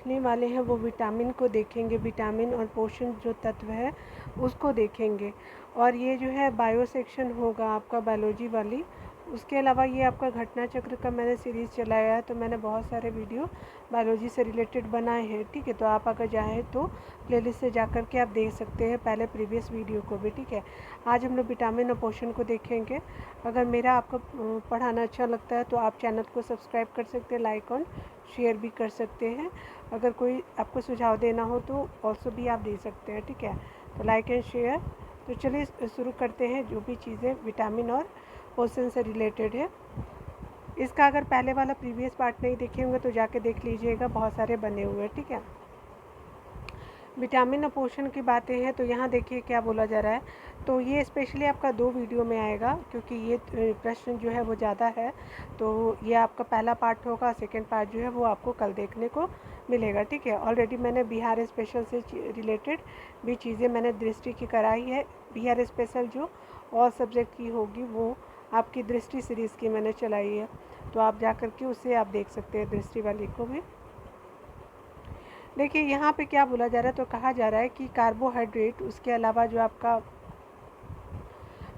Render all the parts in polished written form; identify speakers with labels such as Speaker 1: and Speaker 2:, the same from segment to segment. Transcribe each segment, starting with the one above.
Speaker 1: देखने वाले हैं वो विटामिन को देखेंगे, विटामिन और पोषण जो तत्व है उसको देखेंगे। और ये जो है बायो सेक्शन होगा आपका बायोलॉजी वाली। उसके अलावा ये आपका घटना चक्र का मैंने सीरीज़ चलाया है, तो मैंने बहुत सारे वीडियो बायोलॉजी से रिलेटेड बनाए हैं, ठीक है। तो आप अगर चाहें तो प्लेलिस्ट से जा कर के आप देख सकते हैं पहले प्रीवियस वीडियो को भी, ठीक है। आज हम लोग विटामिन और पोषण को देखेंगे। अगर मेरा आपको पढ़ाना अच्छा लगता है तो आप चैनल को सब्सक्राइब कर सकते हैं, लाइक और शेयर भी कर सकते हैं। अगर कोई आपको सुझाव देना हो तो ऑल्सो भी आप दे सकते हैं, ठीक है। तो लाइक एंड शेयर। तो चलिए शुरू करते हैं जो भी चीज़ें विटामिन और पोषण से रिलेटेड है। इसका अगर पहले वाला प्रीवियस पार्ट नहीं देखे होंगे तो जाके देख लीजिएगा, बहुत सारे बने हुए हैं, ठीक है। विटामिन और पोषण की बातें हैं तो यहाँ देखिए क्या बोला जा रहा है। तो ये स्पेशली आपका 2 वीडियो में आएगा, क्योंकि ये प्रश्न जो है वो ज़्यादा है। तो ये आपका पहला पार्ट होगा, सेकंड पार्ट जो है वो आपको कल देखने को मिलेगा, ठीक है। ऑलरेडी मैंने बिहार स्पेशल से रिलेटेड भी चीज़ें मैंने दृष्टि की कराई है। बिहार स्पेशल जो और सब्जेक्ट की होगी वो आपकी दृष्टि सीरीज़ की मैंने चलाई है, तो आप जा कर के उसे आप देख सकते हैं, दृष्टि वाली को भी। देखिए यहाँ पे क्या बोला जा रहा है, तो कहा जा रहा है कि कार्बोहाइड्रेट, उसके अलावा जो आपका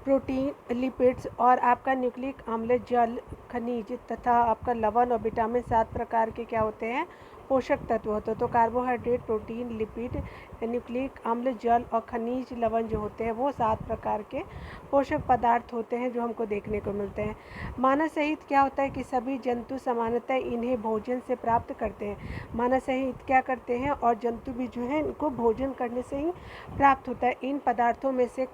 Speaker 1: प्रोटीन, लिपिड्स और आपका न्यूक्लिक अम्ल, जल, खनिज तथा आपका लवण और विटामिन 7 प्रकार के क्या होते हैं, पोषक तत्व होते हैं। तो कार्बोहाइड्रेट, प्रोटीन, लिपिड, न्यूक्लिक अम्ल, जल और खनिज लवण जो होते हैं वो 7 प्रकार के पोषक पदार्थ होते हैं जो हमको देखने को मिलते हैं। मानव सहित क्या होता है कि सभी जंतु सामान्यतः इन्हें भोजन से प्राप्त करते हैं। मानव सहित क्या करते हैं और जंतु भी जो है इनको भोजन करने से ही प्राप्त होता है। इन पदार्थों में से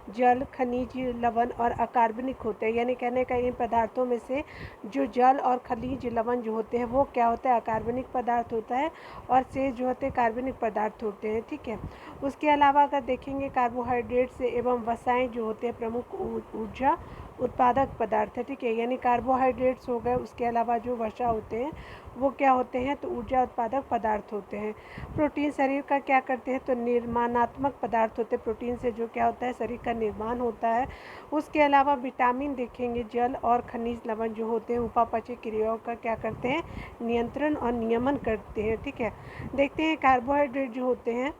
Speaker 1: जल, खनिज, लवण और अकार्बनिक होते हैं। यानी कहने का इन पदार्थों में से जो जल और खनिज लवण जो होते हैं वो क्या होता है, अकार्बनिक पदार्थ होता है, और शेष जो होते हैं कार्बनिक पदार्थ होते हैं, ठीक है। उसके अलावा अगर देखेंगे कार्बोहाइड्रेट से एवं वसाएं जो होते हैं प्रमुख ऊर्जा उत्पादक पदार्थ है, ठीक है। यानी कार्बोहाइड्रेट्स हो गए, उसके अलावा जो वसा होते हैं वो क्या होते हैं, तो ऊर्जा उत्पादक पदार्थ होते हैं। प्रोटीन शरीर का क्या करते हैं, तो निर्माणात्मक पदार्थ होते हैं। प्रोटीन से जो क्या होता है, शरीर का निर्माण होता है। उसके अलावा विटामिन देखेंगे, जल और खनिज लवण जो होते हैं उपापचय क्रियाओं का क्या करते हैं, नियंत्रण और नियमन करते हैं, ठीक है। देखते हैं कार्बोहाइड्रेट जो होते हैं,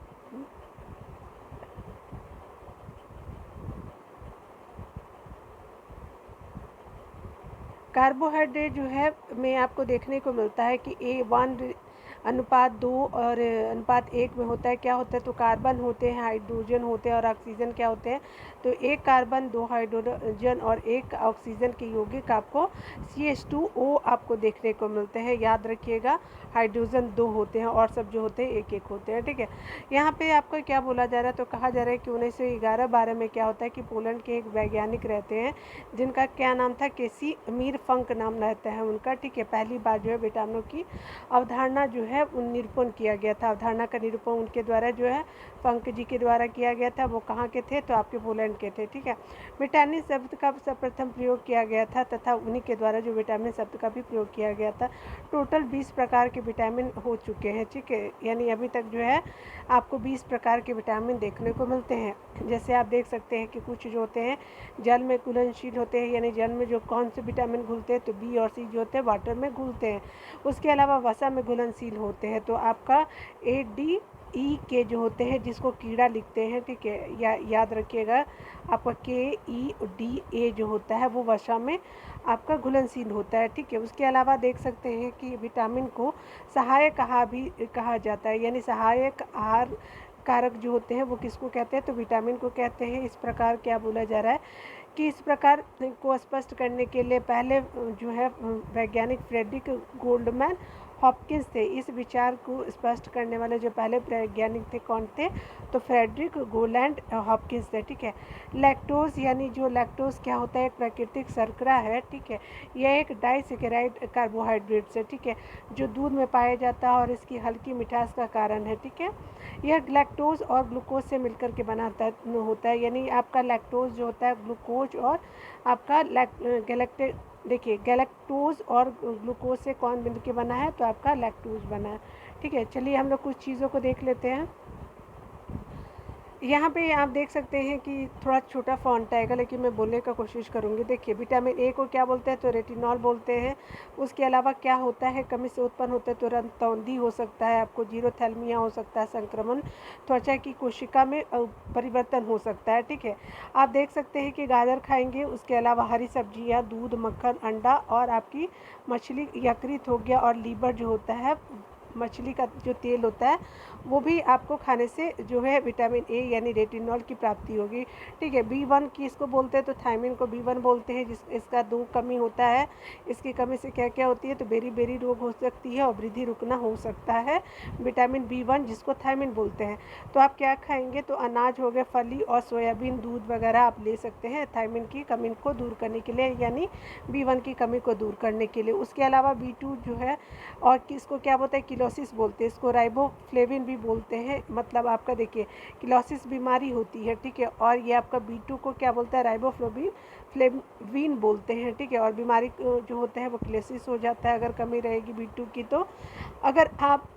Speaker 1: कार्बोहाइड्रेट जो है में आपको देखने को मिलता है कि A1:2 और अनुपात 1 में होता है। क्या होता है, तो कार्बन होते हैं, हाइड्रोजन होते हैं और ऑक्सीजन क्या होते हैं, तो 1 कार्बन 2 हाइड्रोजन और 1 ऑक्सीजन के यौगिक आपको CH2O आपको देखने को मिलते हैं। याद रखिएगा, हाइड्रोजन 2 होते हैं और सब जो होते हैं 1-1 होते हैं, ठीक है। यहाँ पे आपको क्या बोला जा रहा है, तो कहा जा रहा है कि 1911-12 में क्या होता है कि पोलैंड के एक वैज्ञानिक रहते हैं जिनका क्या नाम था, केसी अमीर फंक नाम रहता है उनका, ठीक है। पहली बार जो है विटामिनों की अवधारणा जो है निरूपण किया गया था। अवधारणा का निरूपण उनके द्वारा जो है फंक जी के द्वारा किया गया था। वो कहाँ के थे, तो आपके पोलैंड के थे, ठीक है। विटामिन शब्द का सर्वप्रथम प्रयोग किया गया था तथा उन्हीं के द्वारा जो विटामिन शब्द का भी प्रयोग किया गया था। टोटल 20 प्रकार के विटामिन हो चुके हैं, ठीक है। यानी अभी तक जो है आपको 20 प्रकार के विटामिन देखने को मिलते हैं। जैसे आप देख सकते हैं कि कुछ जो होते हैं जल में घुलनशील होते हैं, यानी जल में जो कौन से विटामिन घुलते हैं, तो बी और सी जो होते हैं वाटर में घुलते हैं। उसके अलावा वसा में घुलनशील होते हैं, तो आपका ADE के जो होते हैं जिसको कीड़ा लिखते हैं, ठीक है, याद रखिएगा, आपका KEDA जो होता है वो वसा में आपका घुलनशील होता है, ठीक है। उसके अलावा देख सकते हैं कि विटामिन को सहायक आहार भी कहा जाता है। यानी सहायक आहार कारक जो होते हैं वो किसको कहते हैं, तो विटामिन को कहते हैं। इस प्रकार क्या बोला जा रहा है कि इस प्रकार को स्पष्ट करने के लिए पहले जो है वैज्ञानिक फ्रेडरिक गोल्डमैन हॉपकिंस थे। इस विचार को स्पष्ट करने वाले जो पहले वैज्ञानिक थे कौन थे, तो फ्रेडरिक गोलैंड हॉपकिंस थे, ठीक है। लैक्टोज, यानी जो लैक्टोज क्या होता है, एक प्राकृतिक शर्करा है, ठीक है। यह एक डाइसेकेराइड कार्बोहाइड्रेट है, ठीक है, जो दूध में पाया जाता है और इसकी हल्की मिठास का कारण है, ठीक है। यह लैक्टोज और ग्लूकोज से मिलकर के बनाता होता है। यानी आपका लैक्टोज जो होता है ग्लूकोज और आपका देखिए गैलेक्टोज और ग्लूकोज से कौन मिल के बना है, तो आपका लैक्टोज बना है, ठीक है। चलिए हम लोग कुछ चीज़ों को देख लेते हैं। यहाँ पे आप देख सकते हैं कि थोड़ा छोटा फ़ॉन्ट आएगा, लेकिन मैं बोलने का कोशिश करूँगी। देखिए, विटामिन ए को क्या बोलते हैं, तो रेटिनॉल बोलते हैं। उसके अलावा क्या होता है, कमी से उत्पन्न होता है तो रक्तौंधी हो सकता है, आपको जीरोथैल्मिया हो सकता है, संक्रमण, त्वचा की कोशिका में परिवर्तन हो सकता है, ठीक है। आप देख सकते हैं कि गाजर खाएंगे, उसके अलावा हरी सब्जियाँ, दूध, मक्खन, अंडा और आपकी मछली, यकृत हो गया, और लीवर जो होता है, मछली का जो तेल होता है, वो भी आपको खाने से जो है विटामिन ए यानी रेटिनॉल की प्राप्ति होगी, ठीक है। B1 की इसको बोलते हैं, तो थायमिन को B1 बोलते हैं, जिस इसका दो कमी होता है। इसकी कमी से क्या क्या होती है, तो बेरी बेरी रोग हो सकती है और वृद्धि रुकना हो सकता है। विटामिन B1 जिसको थायमिन बोलते हैं। तो आप क्या खाएंगे, तो अनाज हो गए, फली और सोयाबीन, दूध वगैरह आप ले सकते हैं थायमिन की कमी को दूर करने के लिए, यानी B1 की कमी को दूर करने के लिए। उसके अलावा B2 जो है, और किसको क्या बोलते हैं, किलोसिस बोलते हैं, इसको राइबोफ्लेविन भी बोलते हैं। मतलब आपका देखिए, किलोसिस बीमारी होती है, ठीक है, और ये आपका B2 को क्या बोलता है, फ्लेविन बोलते हैं, ठीक है। और बीमारी जो होता है वो किलोसिस हो जाता है अगर कमी रहेगी B2 की। तो अगर आप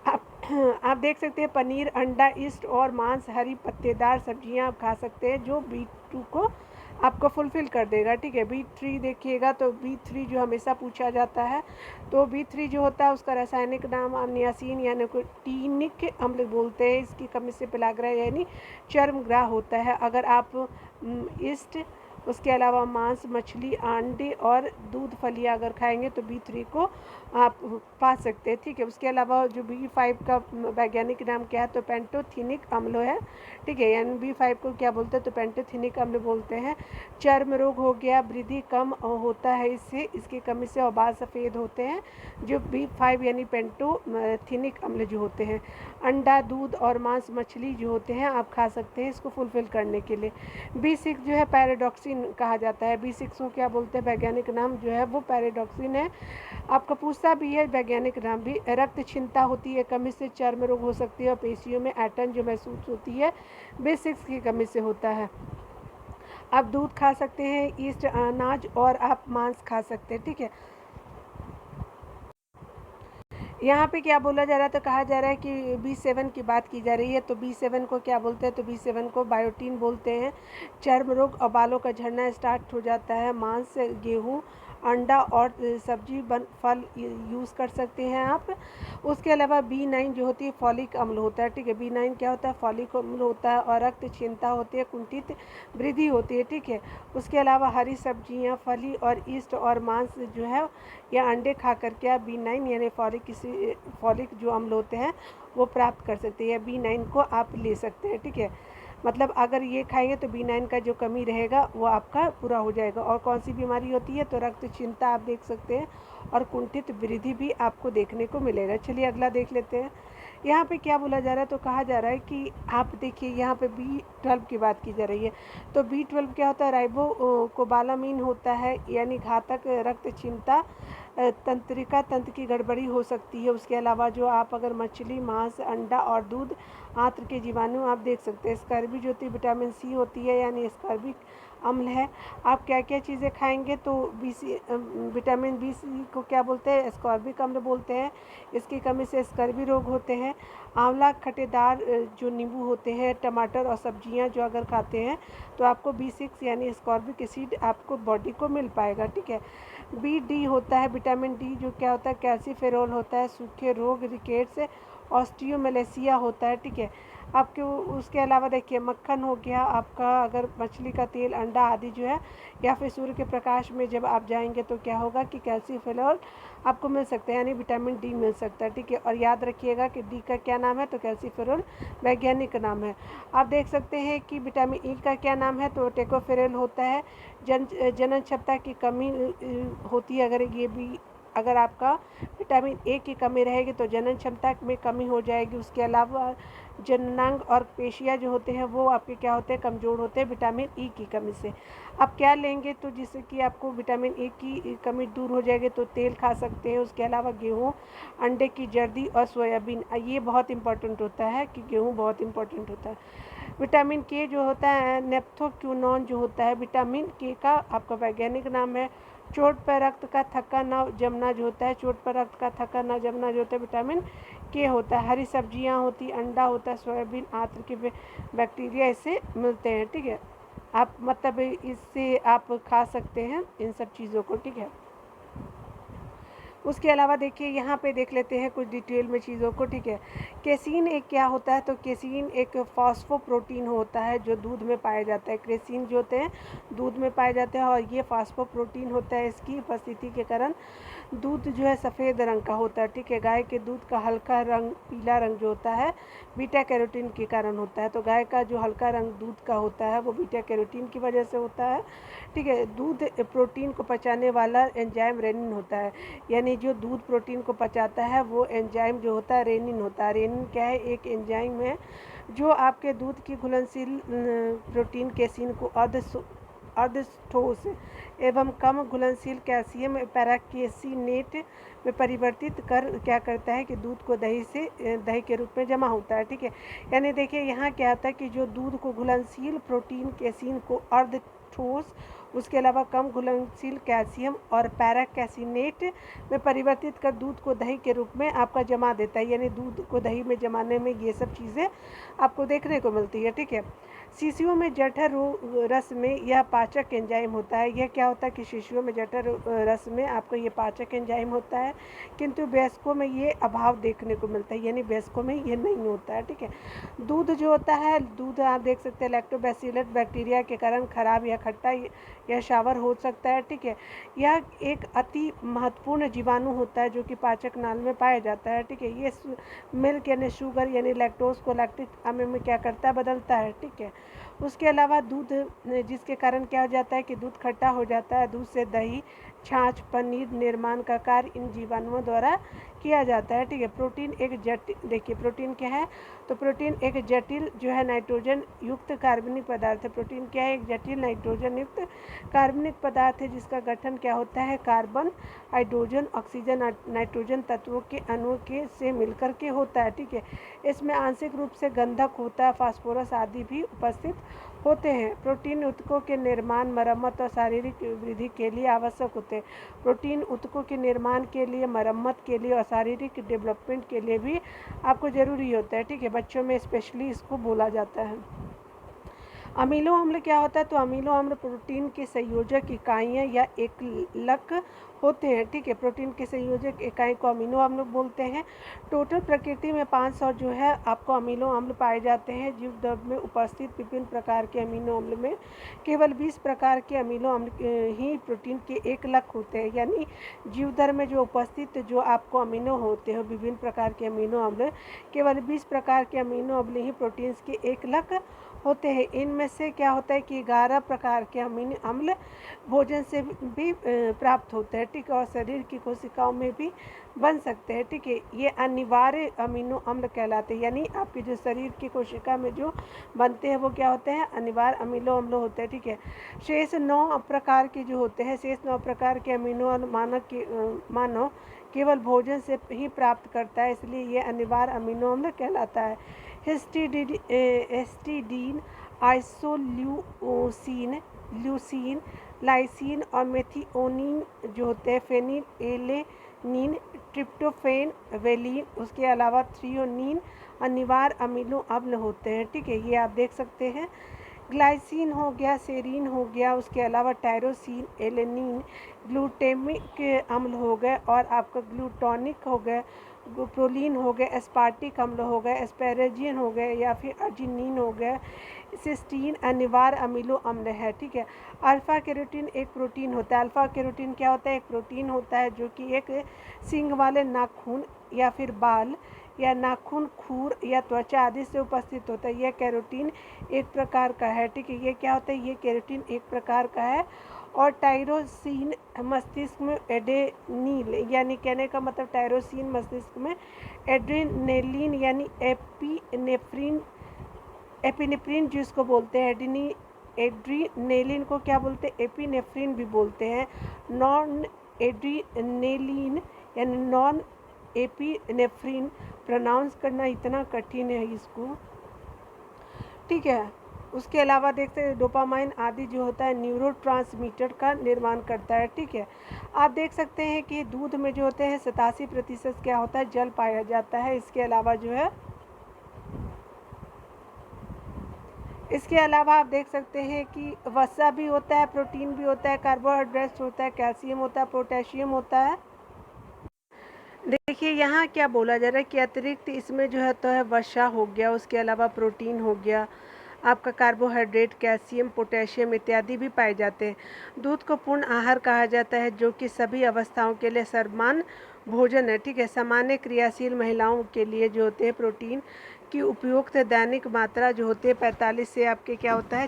Speaker 1: आप आप देख सकते हैं, पनीर, अंडा, ईस्ट और मांस, हरी पत्तेदार सब्जियां आप खा सकते हैं, जो B2 को आपको फुलफ़िल कर देगा, ठीक है। B3 देखिएगा, तो B3 जो हमेशा पूछा जाता है, तो B3 जो होता है उसका रासायनिक नाम नियासिन या निकोटीनिक अम्ल बोलते हैं। इसकी कमी से पेलाग्रा यानी चर्मग्राह होता है। अगर आप ईस्ट, उसके अलावा मांस, मछली, अंडे और दूध, फलियाँ अगर खाएंगे तो B3 को आप पा सकते हैं, ठीक है। उसके अलावा जो B5 का वैज्ञानिक नाम क्या है, तो पेंटोथेनिक अम्ल है, ठीक है। यानी B5 को क्या बोलते हैं, तो पेंटोथेनिक अम्ल बोलते हैं। चर्म रोग हो गया, वृद्धि कम होता है इससे, इसकी कमी से, और बाल सफ़ेद होते हैं, जो B5 यानी पेंटोथेनिक अम्ल जो होते हैं। अंडा, दूध और मांस, मछली जो होते हैं आप खा सकते हैं इसको फुलफ़िल करने के लिए। B6 जो है पैराडॉक्सिन कहा जाता है। B6 को क्या बोलते हैं, वैज्ञानिक नाम जो है वो पैराडॉक्सिन है। आपका पूछता भी है वैज्ञानिक नाम भी। रक्त क्षीणता होती है, कमी से चर्म रोग हो सकती है, और पेशियों में ऐंठन जो महसूस होती है B6 की कमी से होता है। आप दूध खा सकते हैं, ईस्ट, अनाज और आप मांस खा सकते हैं, ठीक है। यहाँ पे क्या बोला जा रहा है, तो कहा जा रहा है कि B7 की बात की जा रही है। तो B7 को क्या बोलते हैं, तो B7 को बायोटीन बोलते हैं। चर्म रोग और बालों का झड़ना स्टार्ट हो जाता है। मांस, गेहूँ, अंडा और सब्जी, फल यूज़ कर सकते हैं आप। उसके अलावा B9 जो होती है फॉलिक अम्ल होता है, ठीक है। B9 क्या होता है, फॉलिक अम्ल होता है, और रक्त क्षीणता होती है, कुंठित वृद्धि होती है, ठीक है। उसके अलावा हरी सब्जियां, फली और ईस्ट और मांस जो है या अंडे खा करके आप B9 यानी फॉलिक जो अम्ल होते हैं वो प्राप्त कर सकते हैं। B9 को आप ले सकते हैं, ठीक है। मतलब अगर ये खाएंगे तो B9 का जो कमी रहेगा वो आपका पूरा हो जाएगा। और कौन सी बीमारी होती है, तो रक्त क्षीणता आप देख सकते हैं, और कुंठित वृद्धि भी आपको देखने को मिलेगा। चलिए अगला देख लेते हैं। यहाँ पे क्या बोला जा रहा है, तो कहा जा रहा है कि आप देखिए यहाँ पे B12 की बात की जा रही है। तो B12 क्या होता है, राइबो कोबालामीन होता है, यानी घातक रक्त क्षीणता, तंत्रिका तंत्र की गड़बड़ी हो सकती है। उसके अलावा जो आप अगर मछली, मांस, अंडा और दूध, आंत्र के जीवाणु आप देख सकते हैं। स्कर्बी जो होती है विटामिन C होती है, यानी स्कर्बिक अम्ल है। आप क्या क्या चीज़ें खाएंगे, तो विटामिन B को क्या बोलते हैं, स्कॉर्बिक अम्ल बोलते हैं। इसकी कमी से स्कर्बी रोग होते हैं। आंवला, खट्टेदार जो नींबू होते हैं, टमाटर और सब्जियां जो अगर खाते हैं तो आपको B6 यानी स्कॉर्बिक एसिड आपको बॉडी को मिल पाएगा, ठीक है। BD होता है विटामिन D, जो क्या होता है, कैल्सीफेरोल होता है, सूखे रोग, रिकेट्स, ऑस्टियोमेलेसिया होता है, ठीक है। आपके उसके अलावा देखिए, मक्खन हो गया आपका, अगर मछली का तेल, अंडा आदि जो है, या फिर सूर्य के प्रकाश में जब आप जाएंगे तो क्या होगा कि कैल्सीफेरोल आपको मिल सकता है, यानी विटामिन D मिल सकता है, ठीक है। और याद रखिएगा कि D का क्या नाम है, तो कैल्सीफेरोल वैज्ञानिक नाम है। आप देख सकते हैं कि विटामिन E का क्या नाम है, तो टेकोफेरोल होता है। जनन क्षमता की कमी होती है, अगर आपका विटामिन ए की कमी रहेगी तो जनन क्षमता में कमी हो जाएगी। उसके अलावा जननांग और पेशियाँ जो होते हैं वो आपके क्या होते हैं, कमज़ोर होते हैं विटामिन ई की कमी से। आप क्या लेंगे, तो जिससे कि आपको विटामिन ए की कमी दूर हो जाएगी, तो तेल खा सकते हैं। उसके अलावा गेहूँ, अंडे की जर्दी और सोयाबीन, ये बहुत इंपॉर्टेंट होता है कि गेहूँ बहुत इंपॉर्टेंट होता है। विटामिन के जो होता है, नेप्थोक्यूनॉन जो होता है, विटामिन के का आपका वैज्ञानिक नाम है। चोट पर रक्त का थक्का न जमना जो होता है, चोट पर रक्त का थक्का न जमना जो होता है विटामिन के होता है, हरी सब्जियां होती, अंडा होता है, सोयाबीन आंत्र के बैक्टीरिया इससे मिलते हैं। ठीक है, आप मतलब इससे आप खा सकते हैं इन सब चीज़ों को। ठीक है, उसके अलावा देखिए यहाँ पे देख लेते हैं कुछ डिटेल में चीज़ों को। ठीक है, केसीन एक क्या होता है, तो केसीन एक फॉस्फोप्रोटीन होता है जो दूध में पाया जाता है। क्रेसीन जो होते हैं दूध में पाए जाते हैं, और ये फॉस्फोप्रोटीन होता है, इसकी उपस्थिति के कारण दूध जो है सफ़ेद रंग का होता है। ठीक है, गाय के दूध का हल्का रंग पीला रंग जो होता है बीटा कैरोटीन के कारण होता है। तो गाय का जो हल्का रंग दूध का होता है वो बीटा कैरोटीन की वजह से होता है। ठीक है, दूध प्रोटीन को पचाने वाला एंजाइम रेनिन होता है, यानी जो दूध प्रोटीन को पचाता है वो एंजाइम जो होता है रेनिन होता है। रेनिन क्या है, एक एंजाइम है जो आपके दूध की घुलनशील प्रोटीन केसीन को अर्धठोस एवं कम घुलनशील कैल्शियम पैराकेसिनेट में परिवर्तित कर क्या करता है कि दूध को दही के रूप में जमा होता है। ठीक है, यानी देखिए यहाँ क्या होता है कि जो दूध को घुलनशील प्रोटीन केसीन को अर्धठोस, उसके अलावा कम घुलनशील कैल्शियम और पैराकेसिनेट में परिवर्तित कर दूध को दही के रूप में आपका जमा देता है। यानी दूध को दही में जमाने में ये सब चीज़ें आपको देखने को मिलती है। ठीक है, शिशुओं में जठर रस में यह पाचक एंजाइम होता है। यह क्या होता है कि शिशुओं में जठर रस में आपको ये पाचक एंजाइम होता है, किंतु वयस्कों में ये अभाव देखने को मिलता है, यानी वयस्कों में ये नहीं होता है। ठीक है, दूध जो होता है, दूध आप देख सकते हैं लैक्टोबैसिलस बैक्टीरिया के कारण खराब या खट्टा या शावर हो सकता है। ठीक है, यह एक अति महत्वपूर्ण जीवाणु होता है जो कि पाचक नाल में पाया जाता है। ठीक है, ये मिल्क यानी शुगर यानी लैक्टोज को लैक्टिक अम्ल में क्या करता है, बदलता है। ठीक है, उसके अलावा दूध जिसके कारण क्या हो जाता है कि दूध खट्टा हो जाता है, दूध से दही छाछ पनीर निर्माण का कार्य इन जीवाणुओं द्वारा किया जाता है। ठीक है, प्रोटीन एक जटिल, देखिए प्रोटीन क्या है, तो प्रोटीन एक जटिल जो है नाइट्रोजन युक्त कार्बनिक पदार्थ है। प्रोटीन क्या है, एक जटिल नाइट्रोजन युक्त कार्बनिक पदार्थ है जिसका गठन क्या होता है, कार्बन हाइड्रोजन ऑक्सीजन नाइट्रोजन तत्वों के अणुओं के से मिलकर के होता है। ठीक है, इसमें आंशिक रूप से गंधक होता है, फास्फोरस आदि भी उपस्थित होते हैं। प्रोटीन ऊतकों के निर्माण मरम्मत और शारीरिक वृद्धि के लिए आवश्यक होते हैं। प्रोटीन ऊतकों के निर्माण के लिए, मरम्मत के लिए और शारीरिक डेवलपमेंट के लिए भी आपको ज़रूरी होता है। ठीक है, बच्चों में स्पेशली इसको बोला जाता है। अमीनो अम्ल क्या होता है, तो अमीनो अम्ल प्रोटीन के संयोजक इकाइयाँ या एकलक होते हैं। ठीक है, प्रोटीन के संयोजक इकाई को अमीनो अम्ल बोलते हैं। टोटल प्रकृति में 500 जो है आपको अमीनो अम्ल पाए जाते हैं। जीव द्रव्य में उपस्थित विभिन्न प्रकार के अमीनो अम्ल में केवल 20 प्रकार के अमीनो अम्ल ही प्रोटीन के एकलक होते हैं। यानी जीव द्रव्य में जो उपस्थित जो आपको अमीनो होते हैं विभिन्न प्रकार के अमीनो अम्ल, केवल 20 प्रकार के अमीनो अम्ल ही प्रोटीन्स के एकलक होते हैं। इनमें से क्या होता है कि 11 प्रकार के अमीनो अम्ल भोजन से भी प्राप्त होते हैं। ठीक है, और शरीर की कोशिकाओं में भी बन सकते हैं। ठीक है, ये अनिवार्य अमीनो अम्ल कहलाते हैं, यानी आपके जो शरीर की कोशिका में जो बनते हैं वो क्या होते हैं, अनिवार्य अमीनो अम्ल होते हैं। ठीक है, शेष 9 प्रकार के जो होते हैं, शेष 9 प्रकार के अमीनो अम्ल मानव केवल भोजन से ही प्राप्त करता है, इसलिए ये अनिवार्य अमीनो अम्ल कहलाता है। हिस्टिडीन, आइसोल्यूसिन, ल्यूसीन, लाइसिन और मेथिओनिन जो होते हैं, फेनिलएलेनिन, ट्रिप्टोफैन, वेलिन, उसके अलावा थ्रियोनिन अनिवार्य अमीनो अम्ल होते हैं। ठीक है, ये आप देख सकते हैं। ग्लाइसिन हो गया, सेरीन हो गया, उसके अलावा टायरोसिन, एलेनिन, ग्लूटेमिक अम्ल हो गए, और आपका ग्लूटोनिक हो गए, प्रोलीन हो गए, एस्पार्टिक अम्ल हो गए, एस्पेरेजिन हो गए, या फिर अर्जिनिन हो गए। सिस्टीन अनिवार्य अमीनो अम्ल है। ठीक है, अल्फा कैरोटीन एक प्रोटीन होता है। अल्फा कैरोटीन क्या होता है, एक प्रोटीन होता है जो कि एक सींग वाले नाखून या फिर बाल या नाखून, खूर या त्वचा आदि से उपस्थित होता है। यह कैरोटीन एक प्रकार का है। ठीक है, ये क्या होता है, ये कैरोटीन एक प्रकार का है। और टायरोसिन मस्तिष्क में एडेनील, यानी कहने का मतलब टायरोसिन मस्तिष्क में एड्रेनेलिन यानी एपिनेफ्रिन जिसको बोलते हैं, एड्रीनेलिन को क्या बोलते हैं, एपिनेफ्रिन भी बोलते हैं। नॉन एड्रीनेलिन यानी नॉन एपिनेफ्रिन, प्रोनाउंस करना इतना कठिन है इसको। ठीक है, उसके अलावा देखते हैं डोपामाइन आदि जो होता है न्यूरोट्रांसमीटर का निर्माण करता है, ठीक है। आप देख सकते हैं कि दूध में जो होते हैं 87% क्या होता है, जल पाया जाता है। इसके अलावा आप देख सकते हैं कि वसा भी होता है, प्रोटीन भी होता है, कार्बोहाइड्रेट्स होता है, कैल्शियम होता है, पोटेशियम होता है। देखिए यहाँ क्या बोला जा रहा है कि अतिरिक्त इसमें जो है तो है वसा हो गया, उसके अलावा प्रोटीन हो गया, आपका कार्बोहाइड्रेट, कैल्शियम, पोटेशियम इत्यादि भी पाए जाते हैं। दूध को पूर्ण आहार कहा जाता है, जो कि सभी अवस्थाओं के लिए समान भोजन है, ठीक है। सामान्य क्रियाशील महिलाओं के लिए जो होते हैं प्रोटीन की उपयुक्त दैनिक मात्रा जो होती है 45 से आपके क्या होता है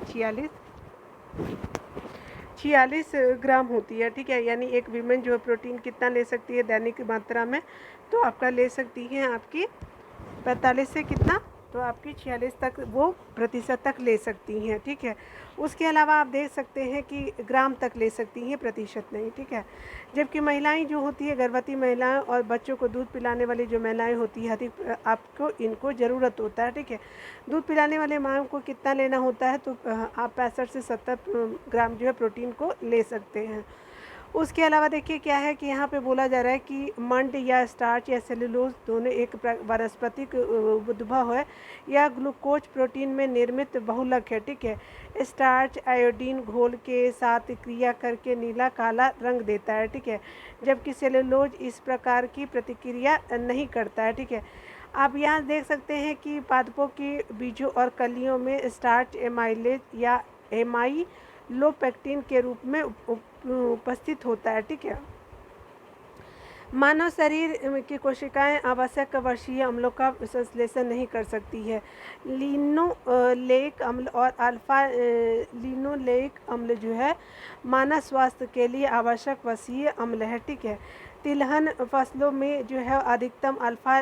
Speaker 1: 46 ग्राम होती है, ठीक है। यानी एक वीमेन जो है प्रोटीन कितना ले सकती है दैनिक मात्रा में, तो आपका ले सकती है आपकी 45 से कितना, तो आपकी 46 तक वो प्रतिशत तक ले सकती हैं, ठीक है। उसके अलावा आप देख सकते हैं कि ग्राम तक ले सकती हैं, प्रतिशत नहीं, ठीक है। जबकि महिलाएं जो होती है, गर्भवती महिलाएं और बच्चों को दूध पिलाने वाली जो महिलाएं होती है, अधिक आपको इनको ज़रूरत होता है, ठीक है। दूध पिलाने वाले माँ को कितना लेना होता है, तो आप 65 से 70 ग्राम जो है प्रोटीन को ले सकते हैं। उसके अलावा देखिए क्या है कि यहाँ पे बोला जा रहा है कि मंड या स्टार्च या सेलुलोज दोनों एक वानस्पतिक उद्भव है या ग्लूकोज प्रोटीन में निर्मित बहुलक है, ठीक है। स्टार्च आयोडीन घोल के साथ क्रिया करके नीला काला रंग देता है, ठीक है, जबकि सेलुलोज इस प्रकार की प्रतिक्रिया नहीं करता है, ठीक है। आप यहाँ देख सकते हैं कि पादपों के बीजों और कलियों में स्टार्च एमाइलेज या एमाइलोपेक्टिन के रूप में उपस्थित होता है, ठीक है। मानव शरीर की कोशिकाएं आवश्यक वर्षीय अम्लों का संश्लेषण नहीं कर सकती है। लिनोलेइक अम्ल और अल्फा लिनोलेइक अम्ल जो है मानव स्वास्थ्य के लिए आवश्यक वर्षीय अम्ल है, ठीक है। तिलहन फसलों में जो है अधिकतम अल्फा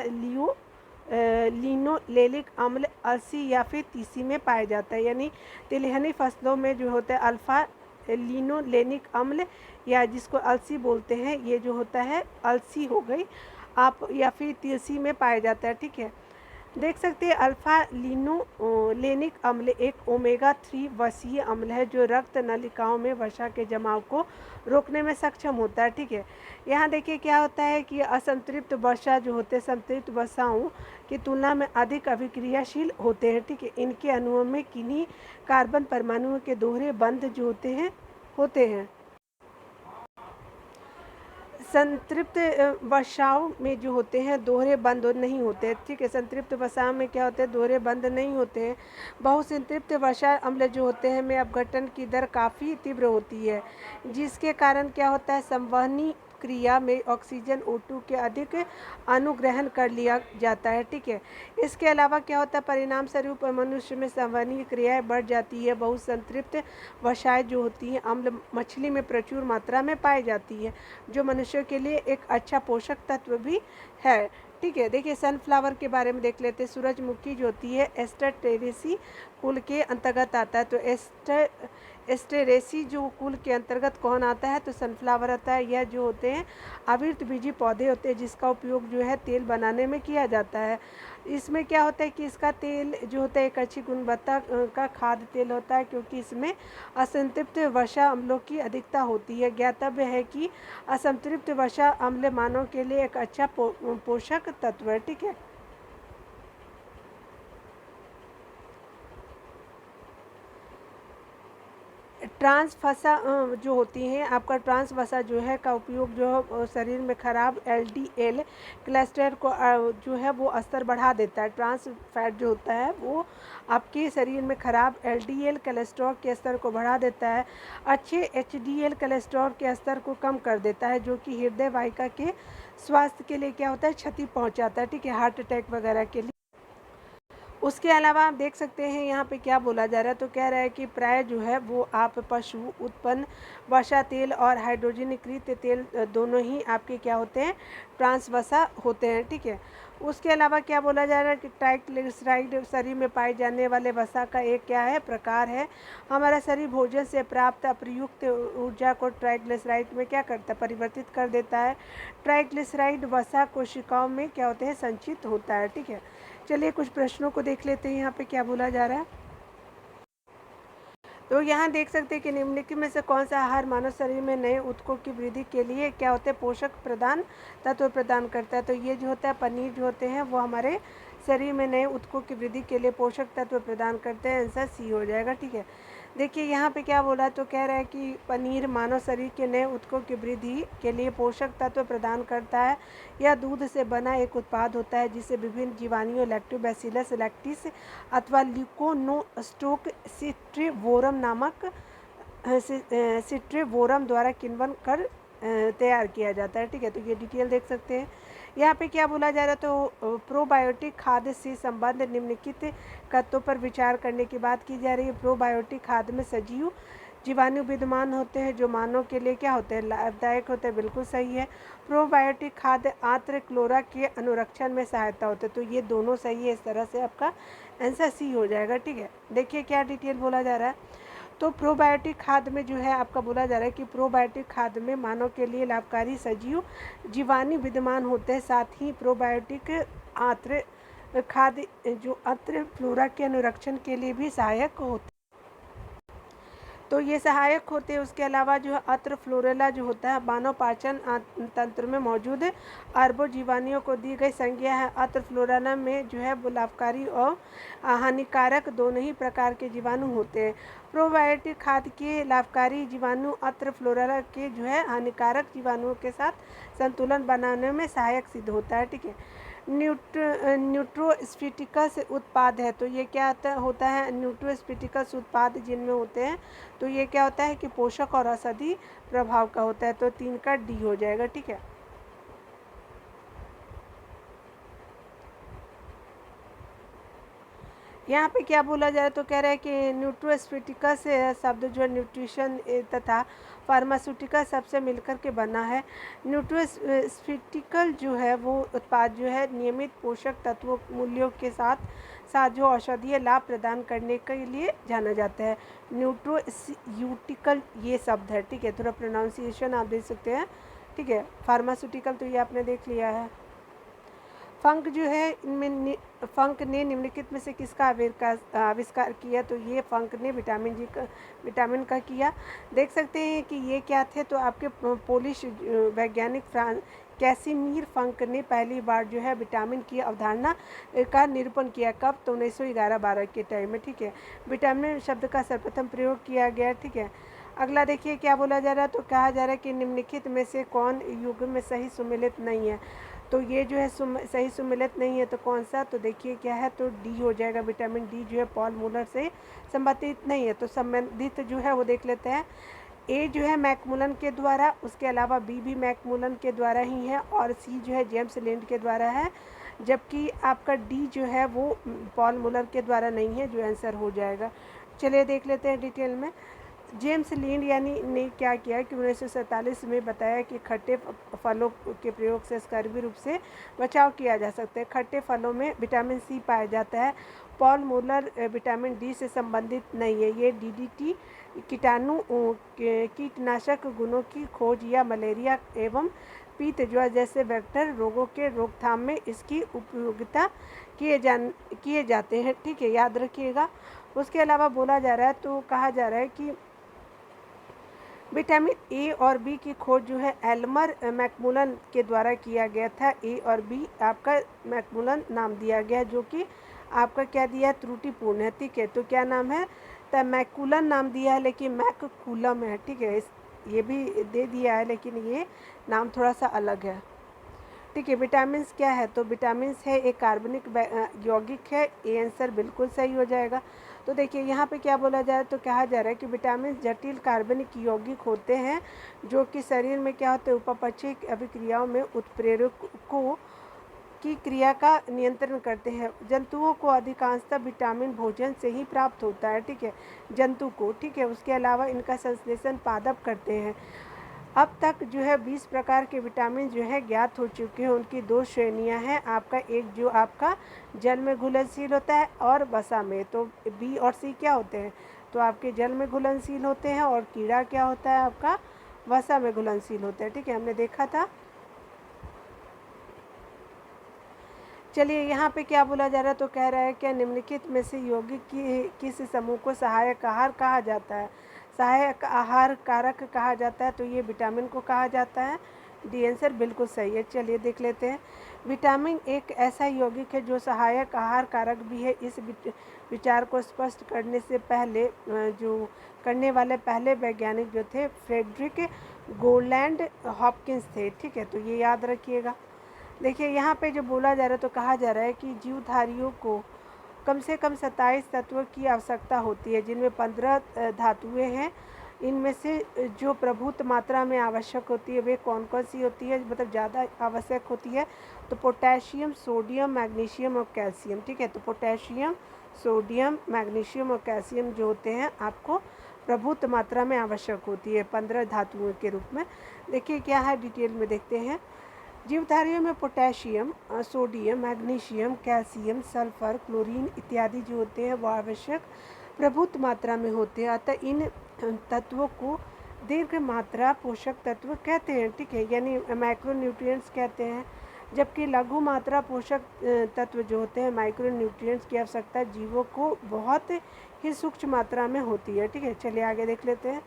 Speaker 1: लिनोलेइक अम्ल अलसी या फिर तीसी में पाया जाता है। यानी तिलहनी फसलों में जो होता है अल्फा लिनोलेनिक अम्ल या जिसको अलसी बोलते हैं, ये जो होता है अलसी हो गई आप, या फिर तिलसी में पाया जाता है, ठीक है। देख सकते हैं अल्फा लिनोलेनिक अम्ल एक ओमेगा 3 वसीय अम्ल है जो रक्त नलिकाओं में वसा के जमाव को रोकने में सक्षम होता है, ठीक है। यहाँ देखिए क्या होता है कि असंतृप्त वसा जो होते हैं संतृप्त वसाओं की तुलना में अधिक अभिक्रियाशील होते हैं, ठीक है। इनके अणुओं में किन्हीं कार्बन परमाणुओं के दोहरे बंध जो होते हैं। संतृप्त वसाओं में जो होते हैं दोहरे बंध नहीं होते, ठीक है। संतृप्त वसाओं में क्या होते हैं, दोहरे बंध नहीं होते हैं। बहुसंतृप्त वसा अम्ल जो होते हैं में अपघटन की दर काफ़ी तीव्र होती है, जिसके कारण क्या होता है संवहनी क्रिया में ऑक्सीजन O2 के अधिक अनुग्रहण कर लिया जाता है, ठीक है। इसके अलावा क्या होता है परिणाम स्वरूप मनुष्य में संवहनीय क्रियाएं बढ़ जाती है। बहुत संतृप्त वसाएं जो होती हैं अम्ल मछली में प्रचुर मात्रा में पाई जाती है, जो मनुष्य के लिए एक अच्छा पोषक तत्व भी है, ठीक है। देखिए सनफ्लावर के बारे में देख लेते हैं। सूरजमुखी जो होती है एस्टरटेरेसी कुल के अंतर्गत आता है, तो एस्टेरेसी जो कुल के अंतर्गत कौन आता है, तो सनफ्लावर आता है। यह जो होते हैं आवृत बीजी पौधे होते हैं जिसका उपयोग जो है तेल बनाने में किया जाता है। इसमें क्या होता है कि इसका तेल जो होता है एक अच्छी गुणवत्ता का खाद्य तेल होता है, क्योंकि इसमें असंतृप्त वसा अम्लों की अधिकता होती है। ज्ञातव्य है कि असंतृप्त वसा अम्ल मानव के लिए एक अच्छा पोषक तत्व है, ठीक है। ट्रांस वसा जो होती हैं आपका ट्रांस वसा जो है का उपयोग जो है शरीर में खराब LDL कोलेस्ट्रॉल को जो है वो स्तर बढ़ा देता है। ट्रांस फैट जो होता है वो आपके शरीर में खराब LDL कोलेस्ट्रॉल के स्तर को बढ़ा देता है, अच्छे HDL कोलेस्ट्रॉल के स्तर को कम कर देता है, जो कि हृदय वाहिका के स्वास्थ्य के लिए क्या होता है क्षति पहुंचाता है, ठीक है, हार्ट अटैक वगैरह के लिए। उसके अलावा आप देख सकते हैं यहाँ पे क्या बोला जा रहा है, तो कह रहा है कि प्राय जो है वो आप पशु उत्पन्न वसा तेल और हाइड्रोजनीकृत तेल दोनों ही आपके क्या होते हैं ट्रांस वसा होते हैं, ठीक है। उसके अलावा क्या बोला जा रहा है कि ट्राइग्लिसराइड शरीर में पाए जाने वाले वसा का एक क्या है प्रकार है। हमारा शरीर भोजन से प्राप्त अप्रयुक्त ऊर्जा को ट्राइग्लिसराइड में क्या करता है परिवर्तित कर देता है। ट्राइग्लिसराइड वसा कोशिकाओं में क्या होते हैं संचित होता है, ठीक है। चलिए कुछ प्रश्नों को देख लेते हैं यहाँ पे क्या बोला जा रहा है। तो यहाँ देख सकते हैं कि निम्नलिखित में से कौन सा आहार मानव शरीर में नए ऊतकों की वृद्धि के लिए क्या होते हैं, पोषक प्रदान तत्व प्रदान करता है। तो ये जो होता है पनीर जो होते हैं वो हमारे शरीर में नए ऊतकों की वृद्धि के लिए पोषक तत्व प्रदान करते हैं। आंसर सी हो जाएगा। ठीक है, देखिए यहाँ पे क्या बोला, तो कह रहा है कि पनीर मानव शरीर के नए ऊतकों की वृद्धि के लिए पोषक तत्व प्रदान करता है। यह दूध से बना एक उत्पाद होता है जिसे विभिन्न जीवाणुओं लैक्टोबैसिलस लैक्टिस अथवा ल्यूकोनोस्टोक सिट्रीवोरम नामक सिट्रीवोरम द्वारा किण्वन कर तैयार किया जाता है। ठीक है, तो ये डिटेल देख सकते हैं। यहाँ पे क्या बोला जा रहा है, तो प्रोबायोटिक खाद्य से संबंध निम्नलिखित तत्वों पर विचार करने की बात की जा रही है। प्रोबायोटिक खाद्य में सजीव जीवाणु विद्यमान होते हैं जो मानव के लिए क्या होते हैं, लाभदायक होते हैं। बिल्कुल सही है। प्रोबायोटिक खाद्य आंत्र क्लोरा के अनुरक्षण में सहायता होते हैं। तो ये दोनों सही है। इस तरह से आपका आंसर सी हो जाएगा। ठीक है, देखिए क्या डिटेल बोला जा रहा है। तो प्रोबायोटिक खाद्य में जो है आपका बोला जा रहा है कि प्रोबायोटिक खाद्य में मानव के लिए लाभकारी सजीव जीवाणु विद्यमान होते हैं। साथ ही प्रोबायोटिक आंत्र खाद्य जो आंत्र फ्लोरा के अनुरक्षण के लिए भी सहायक होते हैं। तो ये सहायक होते हैं। उसके अलावा जो है अत्र फ्लोरेला जो होता है मानव पाचन तंत्र में मौजूद अरबों जीवाणुओं को दी गई संज्ञा है। अत्र फ्लोरेला में जो है वो लाभकारी और हानिकारक दोनों ही प्रकार के जीवाणु होते हैं। प्रोबायोटिक खाद्य के लाभकारी जीवाणु अत्र फ्लोरेला के जो है हानिकारक जीवाणुओं के साथ संतुलन बनाने में सहायक सिद्ध होता है। ठीक है, न्यूट्रोस्फिटिकस उत्पाद है। तो ये क्या होता है, न्यूट्रोस्फिटिकस उत्पाद जिनमें होते हैं तो ये क्या होता है कि पोषक और औषधि प्रभाव का होता है। तो 3 का डी हो जाएगा। ठीक है, यहाँ पे क्या बोला जा रहा है, तो कह रहा है कि न्यूट्रोस्फिटिकस शब्द जो है न्यूट्रिशन तथा फार्मास्यूटिकल सबसे मिलकर के बना है। न्यूट्रोस्फिटिकल जो है वो उत्पाद जो है नियमित पोषक तत्वों मूल्यों के साथ साथ जो औषधीय लाभ प्रदान करने के लिए जाना जाता है। न्यूट्रोस्यूटिकल ये शब्द है। ठीक है, थोड़ा प्रोनाउंसिएशन आप देख सकते हैं। ठीक है, फार्मास्यूटिकल तो ये आपने देख लिया है। फंक जो है इनमें फंक ने निम्नलिखित में से किसका आविष्कार किया, तो ये फंक ने विटामिन का किया। देख सकते हैं कि ये क्या थे, तो आपके पोलिश वैज्ञानिक कैसिमीर फंक ने पहली बार जो है विटामिन की अवधारणा का निरूपण किया। कब, तो 1911-12 के टाइम में। ठीक है, विटामिन शब्द का सर्वप्रथम प्रयोग किया गया। ठीक है, अगला देखिए क्या बोला जा रहा है, तो कहा जा रहा है कि निम्नलिखित में से कौन युग्म में सही सुमेलित नहीं है। तो ये जो है सही सुमेलित नहीं है तो कौन सा, तो देखिए क्या है, तो डी हो जाएगा। विटामिन डी जो है पॉल मूलर से संबंधित नहीं है। तो संबंधित जो है वो देख लेते हैं। ए जो है मैकमुलन के द्वारा, उसके अलावा बी भी मैकमुलन के द्वारा ही है और सी जो है जेम्स लिंड के द्वारा है, जबकि आपका डी जो है वो पॉल मूलर के द्वारा नहीं है, जो आंसर हो जाएगा। चलिए देख लेते हैं डिटेल में। जेम्स लिंड यानी ने क्या किया कि 1947 में बताया कि खट्टे फलों के प्रयोग से स्कर्वी रूप से बचाव किया जा सकता है। खट्टे फलों में विटामिन सी पाया जाता है। पॉल मूलर विटामिन डी से संबंधित नहीं है। ये डीडीटी कीटनाशक गुणों की खोज या मलेरिया एवं पीत ज्वर जैसे वेक्टर रोगों के रोकथाम में इसकी उपयोगिता किए जाते हैं। ठीक है, याद रखिएगा। उसके अलावा बोला जा रहा है, तो कहा जा रहा है कि विटामिन ए और बी की खोज जो है एल्मर मैकमुलन के द्वारा किया गया था। ए और बी आपका मैकमुलन नाम दिया गया, जो कि आपका क्या दिया, त्रुटिपूर्ण है। ठीक है, तो क्या नाम है, तो मैकुलन नाम दिया है लेकिन मैककुलम है। ठीक है, ये भी दे दिया है लेकिन ये नाम थोड़ा सा अलग है। ठीक है, विटामिन क्या है, तो विटामिन है एक कार्बनिक यौगिक है। ए आंसर बिल्कुल सही हो जाएगा। तो देखिए यहाँ पे क्या बोला जा रहा है, तो कहा जा रहा है कि विटामिन जटिल कार्बनिक यौगिक होते हैं जो कि शरीर में क्या होते हैं, उपापचयी अभिक्रियाओं में उत्प्रेरकों की क्रिया का नियंत्रण करते हैं। जंतुओं को अधिकांशतः विटामिन भोजन से ही प्राप्त होता है। ठीक है, जंतु को। ठीक है, उसके अलावा इनका संश्लेषण पादप करते हैं। अब तक जो है 20 प्रकार के विटामिन जो है ज्ञात हो चुके हैं। उनकी 2 श्रेणियां हैं। आपका एक जो आपका जल में घुलनशील होता है और वसा में। तो बी और सी क्या होते हैं, तो आपके जल में घुलनशील होते हैं और कीड़ा क्या होता है, आपका वसा में घुलनशील होता है। ठीक है, हमने देखा था। चलिए यहाँ पे क्या बोला जा रहा है, तो कह रहा है क्या निम्नलिखित में से यौगिक की किस समूह को सहायक आहार कहा जाता है। सहायक आहार कारक कहा जाता है, तो ये विटामिन को कहा जाता है। डी आंसर बिल्कुल सही है। चलिए देख लेते हैं। विटामिन एक ऐसा यौगिक है जो सहायक आहार कारक भी है। इस विचार को स्पष्ट करने से पहले जो करने वाले पहले वैज्ञानिक जो थे फ्रेडरिक गोलैंड हॉपकिंस थे। ठीक है, तो ये याद रखिएगा। देखिए यहाँ पे जो बोला जा रहा है, तो कहा जा रहा है कि जीवधारियों को कम से कम 27 तत्वों की आवश्यकता होती है, जिनमें 15 धातुएं हैं। इनमें से जो प्रभुत मात्रा में आवश्यक होती है वे कौन कौन सी होती है, मतलब ज़्यादा आवश्यक होती है, तो पोटेशियम, सोडियम, मैग्नीशियम और कैल्शियम। ठीक है, तो पोटेशियम, सोडियम, मैग्नीशियम और कैल्शियम जो होते हैं आपको प्रभुत मात्रा में आवश्यक होती है 15 धातुओं के रूप में। देखिए क्या है, डिटेल में देखते हैं। जीवधारियों में potassium, sodium, magnesium, calcium, sulphur, chlorine इत्यादि जो होते हैं वो आवश्यक प्रभुत मात्रा में होते हैं। अतः इन तत्वों को दीर्घ मात्रा पोषक तत्व कहते हैं। ठीक है, यानी माइक्रोन्यूट्रिएंट्स कहते हैं। जबकि लघु मात्रा पोषक तत्व जो होते हैं माइक्रोन्यूट्रिएंट्स की आवश्यकता जीवों को बहुत ही सूक्ष्म मात्रा में होती है। ठीक है, चलिए आगे देख लेते हैं।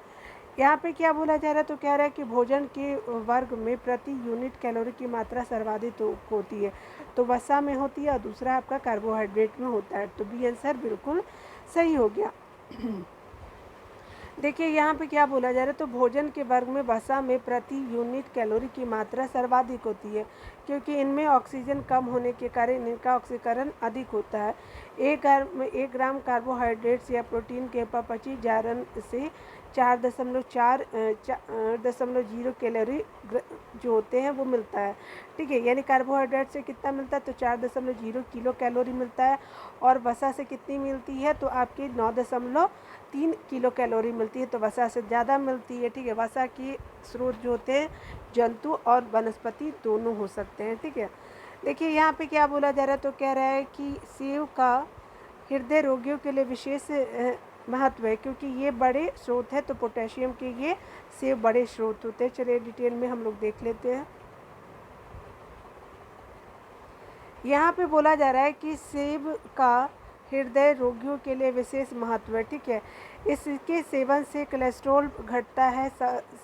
Speaker 1: यहाँ पे क्या बोला जा रहा है, तो कह रहा है कि भोजन के वर्ग में प्रति यूनिट कैलोरी की मात्रा सर्वाधिक होती है, तो वसा में होती है और दूसरा आपका कार्बोहाइड्रेट में होता है। तो बी आंसर बिल्कुल सही हो गया। देखिए यहाँ पे क्या बोला जा रहा है, तो भोजन के वर्ग में वसा में प्रति यूनिट कैलोरी की मात्रा सर्वाधिक होती है, क्योंकि इनमें ऑक्सीजन कम होने के कारण इनका ऑक्सीकरण अधिक होता है। 1 ग्राम कार्बोहाइड्रेट्स या प्रोटीन के अपचयी जारन से 4.0 कैलोरी जो होते हैं वो मिलता है। ठीक है, यानी कार्बोहाइड्रेट से कितना मिलता है, तो 4.0 किलो कैलोरी मिलता है, और वसा से कितनी मिलती है, तो आपकी 9.3 किलो कैलोरी मिलती है, तो वसा से ज़्यादा मिलती है। ठीक है, वसा की स्रोत जो होते हैं जंतु और वनस्पति दोनों हो सकते हैं। ठीक है, देखिए यहाँ पे क्या बोला जा रहा है, तो कह रहा है कि सेब का हृदय रोगियों के लिए विशेष महत्व है, क्योंकि ये बड़े स्रोत है, तो पोटेशियम के ये सेब बड़े स्रोत होते हैं। चलिए डिटेल में हम लोग देख लेते हैं। यहाँ पे बोला जा रहा है कि सेब का हृदय रोगियों के लिए विशेष महत्व है। ठीक है, इसके सेवन से कोलेस्ट्रॉल घटता है।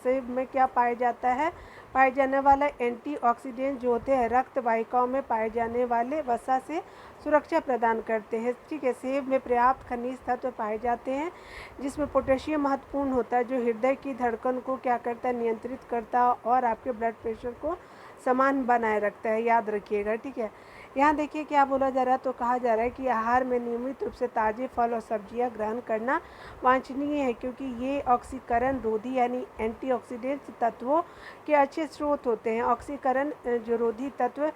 Speaker 1: सेब में क्या पाया जाता है, पाए जाने वाला एंटीऑक्सीडेंट जो होते हैं रक्त वाहिकाओं में पाए जाने वाले वसा से सुरक्षा प्रदान करते हैं। ठीक है, सेब में पर्याप्त खनिज तत्व पाए जाते हैं, जिसमें पोटेशियम महत्वपूर्ण होता है, जो हृदय की धड़कन को क्या करता है, नियंत्रित करता है और आपके ब्लड प्रेशर को समान बनाए रखता है। याद रखिएगा। ठीक है, यहाँ देखिए क्या बोला जा रहा है, तो कहा जा रहा है कि आहार में नियमित रूप से ताज़े फल और सब्जियां ग्रहण करना वांछनीय है, क्योंकि ये ऑक्सीकरण रोधी यानी एंटीऑक्सीडेंट तत्वों के अच्छे स्रोत होते हैं। ऑक्सीकरण जो रोधी तत्व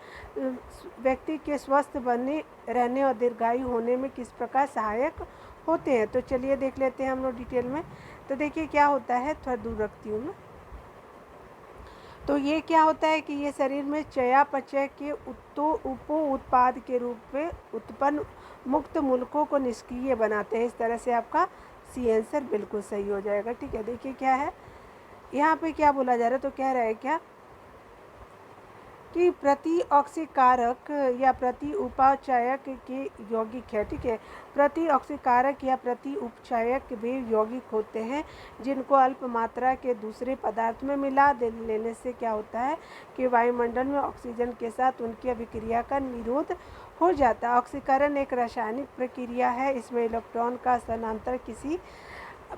Speaker 1: व्यक्ति के स्वस्थ बने रहने और दीर्घायु होने में किस प्रकार सहायक होते हैं। तो चलिए देख लेते हैं हम लोग डिटेल में। तो देखिए क्या होता है, थोड़ा दूर रखती हूँ मैं। तो ये क्या होता है कि ये शरीर में चयापचय के उप उत्पाद के रूप में उत्पन्न मुक्त मूलकों को निष्क्रिय बनाते हैं। इस तरह से आपका सी आंसर बिल्कुल सही हो जाएगा। ठीक है, देखिए क्या है यहाँ पे क्या बोला जा रहा है, तो कह रहा है क्या कि प्रति ऑक्सीकारक या प्रति उपचायक के यौगिक है। ठीक है, प्रति ऑक्सीकारक या प्रति उपचायक वे यौगिक होते हैं जिनको अल्प मात्रा के दूसरे पदार्थ में मिला लेने से क्या होता है कि वायुमंडल में ऑक्सीजन के साथ उनकी अभिक्रिया का निरोध हो जाता है। ऑक्सीकरण एक रासायनिक प्रक्रिया है, इसमें इलेक्ट्रॉन का स्थानांतरण किसी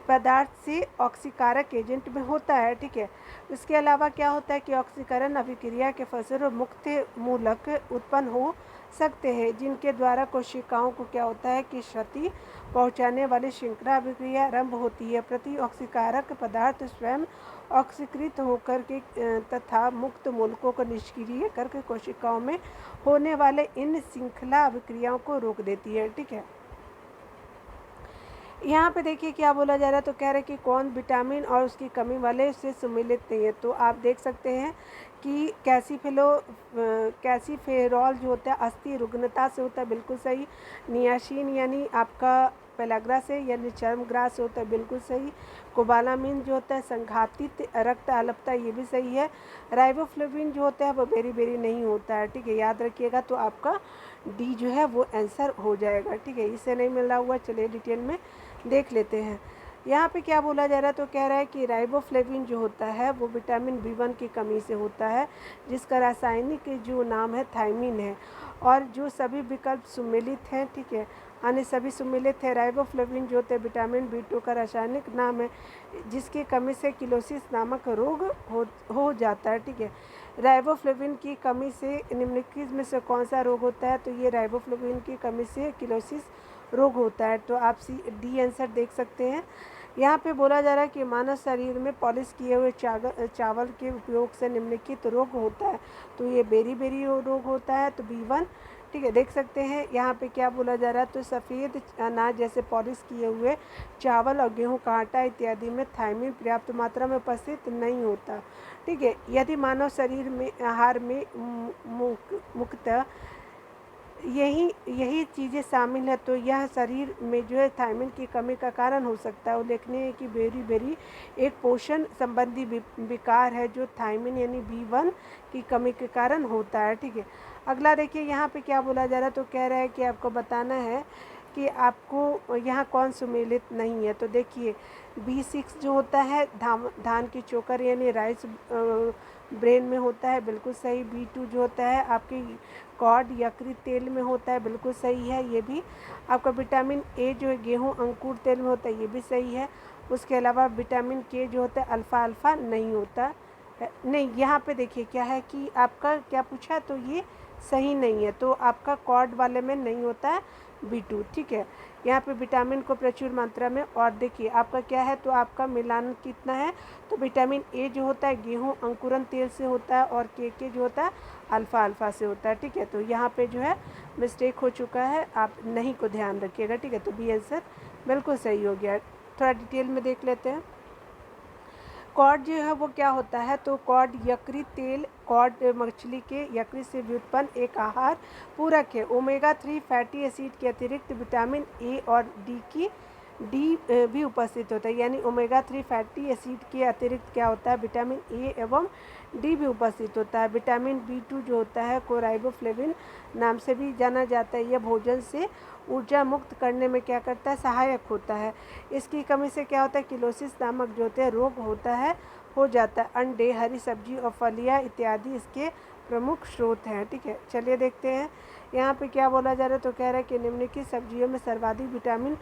Speaker 1: पदार्थ से ऑक्सीकारक एजेंट में होता है। ठीक है, इसके अलावा क्या होता है कि ऑक्सीकरण अभिक्रिया के फलस्वरूप मुक्त मूलक उत्पन्न हो सकते हैं, जिनके द्वारा कोशिकाओं को क्या होता है कि क्षति पहुंचाने वाली श्रृंखला अभिक्रिया आरंभ होती है। प्रति ऑक्सीकारक पदार्थ स्वयं ऑक्सीकृत होकर के तथा मुक्त मूलकों को निष्क्रिय करके कोशिकाओं में होने वाले इन श्रृंखला अभिक्रियाओं को रोक देती है। ठीक है, यहाँ पे देखिए क्या बोला जा रहा है, तो कह रहे हैं कि कौन विटामिन और उसकी कमी वाले से सम्मिलित नहीं है। तो आप देख सकते हैं कि कैसीफेरॉल जो होता है अस्थि रुग्णता से होता है, बिल्कुल सही। नियासिन यानी आपका पेलाग्रा से यानी चर्मग्रास होता है, बिल्कुल सही। कोबालामिन जो होता है संघातित रक्त अल्पता, ये भी सही है। राइबोफ्लेविन जो होता है वो बेरी बेरी नहीं होता है, ठीक है, याद रखिएगा। तो आपका डी जो है वो आंसर हो जाएगा, ठीक है। इससे नहीं मिला हुआ, चलिए डिटेल में देख लेते हैं। यहाँ पे क्या बोला जा रहा है, तो कह रहा है कि राइबोफ्लेविन जो होता है वो विटामिन B1 की कमी से होता है, जिसका रासायनिक जो नाम है थायमिन है, और जो सभी विकल्प सुमेलित हैं, ठीक है, अन्य सभी सुमेलित है। राइबोफ्लेविन जो होते हैं विटामिन B2 का रासायनिक नाम है, जिसकी कमी से किलोसिस नामक रोग हो जाता है, ठीक है। राइबोफ्लेविन की कमी से निम्नलिखित में से कौन सा रोग होता है, तो ये राइबोफ्लेविन की कमी से किलोसिस रोग होता है। तो आप डी आंसर देख सकते हैं। यहाँ पे बोला जा रहा है कि मानव शरीर में पॉलिश किए हुए चावल के उपयोग से निम्नलिखित रोग होता है, तो ये बेरी बेरी रोग होता है, तो B1, ठीक है, देख सकते हैं। यहाँ पे क्या बोला जा रहा है, तो सफ़ेद अनाज जैसे पॉलिश किए हुए चावल और गेहूं का आटा इत्यादि में थायमिन पर्याप्त मात्रा में उपस्थित नहीं होता, ठीक है। यदि मानव शरीर में आहार में मुख्यतः यही चीज़ें शामिल है, तो यह शरीर में जो है थायमिन की कमी का कारण हो सकता है। उल्लेखनीय है कि बेरी बेरी एक पोषण संबंधी विकार है जो थायमिन यानी B1 की कमी के कारण होता है, ठीक है। अगला देखिए, यहाँ पे क्या बोला जा रहा है, तो कह रहा है कि आपको बताना है कि आपको यहाँ कौन सुमेलित नहीं है। तो देखिए B6 जो होता है धान की चोकर यानी राइस ब्रेन में होता है, बिल्कुल सही। B2 जो होता है आपकी कॉड यकृत तेल में होता है, बिल्कुल सही है ये भी। आपका विटामिन ए जो है गेहूं अंकुर तेल में होता है, ये भी सही है। उसके अलावा विटामिन के जो होता है अल्फ़ा अल्फ़ा नहीं होता है। नहीं, यहाँ पे देखिए क्या है कि आपका क्या पूछा है, तो ये सही नहीं है, तो आपका कॉड वाले में नहीं होता है B2, ठीक है। यहाँ पे विटामिन को प्रचुर मात्रा में, और देखिए आपका क्या है, तो आपका मिलान कितना है, तो विटामिन ए जो होता है गेहूं अंकुरन तेल से होता है, और के जो होता है अल्फ़ा अल्फ़ा से होता है, ठीक है। तो यहाँ पे जो है मिस्टेक हो चुका है, आप नहीं को ध्यान रखिएगा, ठीक है। तो बी आंसर बिल्कुल सही हो गया। थोड़ा डिटेल में देख लेते हैं। कॉड जो है वो क्या होता है, तो कॉड यकृत तेल कॉड मछली के यकृत से व्युत्पन्न एक आहार पूरक है। ओमेगा 3 फैटी एसिड के अतिरिक्त विटामिन ए और डी भी उपस्थित होता है, यानी ओमेगा 3 फैटी एसिड के अतिरिक्त क्या होता है, विटामिन ए एवं डी भी उपस्थित होता है। विटामिन B2 जो होता है को राइबोफ्लेविन नाम से भी जाना जाता है। यह भोजन से ऊर्जा मुक्त करने में क्या करता है, सहायक होता है। इसकी कमी से क्या होता है, किलोसिस नामक जो होते हैं रोग होता है, हो जाता है। अंडे, हरी सब्जी और फलियाँ इत्यादि इसके प्रमुख स्रोत हैं, ठीक है। चलिए देखते हैं यहाँ पे क्या बोला जा रहा है, तो कह रहा है कि निम्नलिखित सब्जियों में सर्वाधिक विटामिन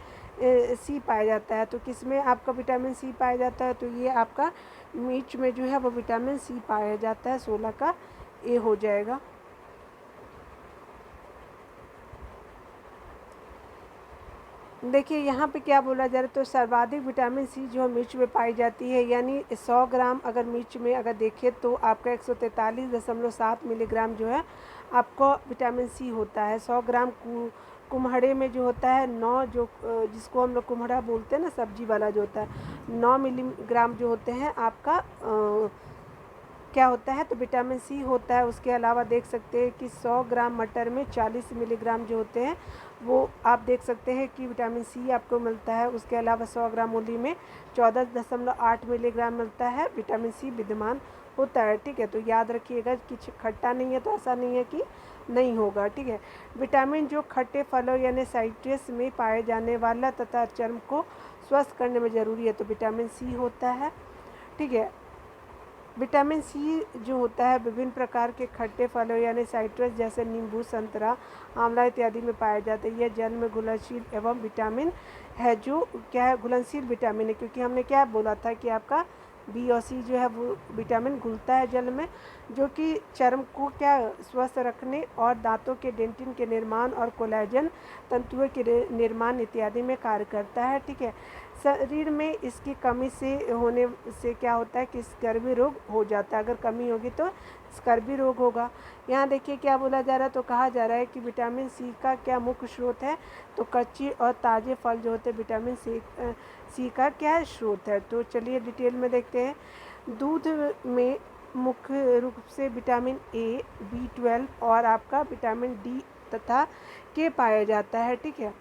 Speaker 1: सी पाया जाता है। तो किसमें आपका विटामिन सी पाया जाता है, तो ये आपका मिर्च में जो है वो विटामिन सी पाया जाता है, 16 का ए हो जाएगा। देखिए यहाँ पे क्या बोला जा रहा है, तो सर्वाधिक विटामिन सी जो मिर्च में पाई जाती है, यानी 100 ग्राम अगर मिर्च में अगर देखें तो आपका 143.7 मिलीग्राम जो है आपको विटामिन सी होता है। 100 ग्राम कुम्हड़े में जो होता है 9 जो जिसको हम लोग कुम्हड़ा बोलते हैं ना, सब्जी वाला जो होता है, 9 मिलीग्राम जो होते हैं आपका क्या होता है, तो विटामिन सी होता है। उसके अलावा देख सकते हैं कि 100 ग्राम मटर में 40 मिलीग्राम जो होते हैं वो आप देख सकते हैं कि विटामिन सी आपको मिलता है। उसके अलावा 100 ग्राम मूली में 14.8 मिलीग्राम मिलता है, विटामिन सी विद्यमान होता है, ठीक है। तो याद रखिएगा कि खट्टा नहीं है तो ऐसा नहीं है कि नहीं होगा, ठीक है। विटामिन जो खट्टे फलों यानी साइट्रस में पाए जाने वाला तथा चर्म को स्वस्थ करने में ज़रूरी है, तो विटामिन सी होता है, ठीक है। विटामिन सी जो होता है विभिन्न प्रकार के खट्टे फलों यानी साइट्रस जैसे नींबू, संतरा, आंवला इत्यादि में पाया जाता है। यह जल में घुलनशील एवं विटामिन है, जो क्या है, घुलनशील विटामिन है, क्योंकि हमने क्या बोला था कि आपका बी और सी जो है वो विटामिन घुलता है जल में, जो कि चर्म को क्या स्वस्थ रखने और दांतों के डेंटिन के निर्माण और कोलेजन तंतुओं के निर्माण इत्यादि में कार्य करता है, ठीक है। शरीर में इसकी कमी से होने से क्या होता है कि स्कर्वी रोग हो जाता है। अगर कमी होगी तो स्कर्वी रोग होगा। यहाँ देखिए क्या बोला जा रहा है, तो कहा जा रहा है कि विटामिन सी का क्या मुख्य स्रोत है, तो कच्ची और ताज़े फल जो होते हैं विटामिन सी का क्या स्रोत है। तो चलिए डिटेल में देखते हैं। दूध में मुख्य रूप से विटामिन ए, B12 और आपका विटामिन डी तथा के पाया जाता है, ठीक है।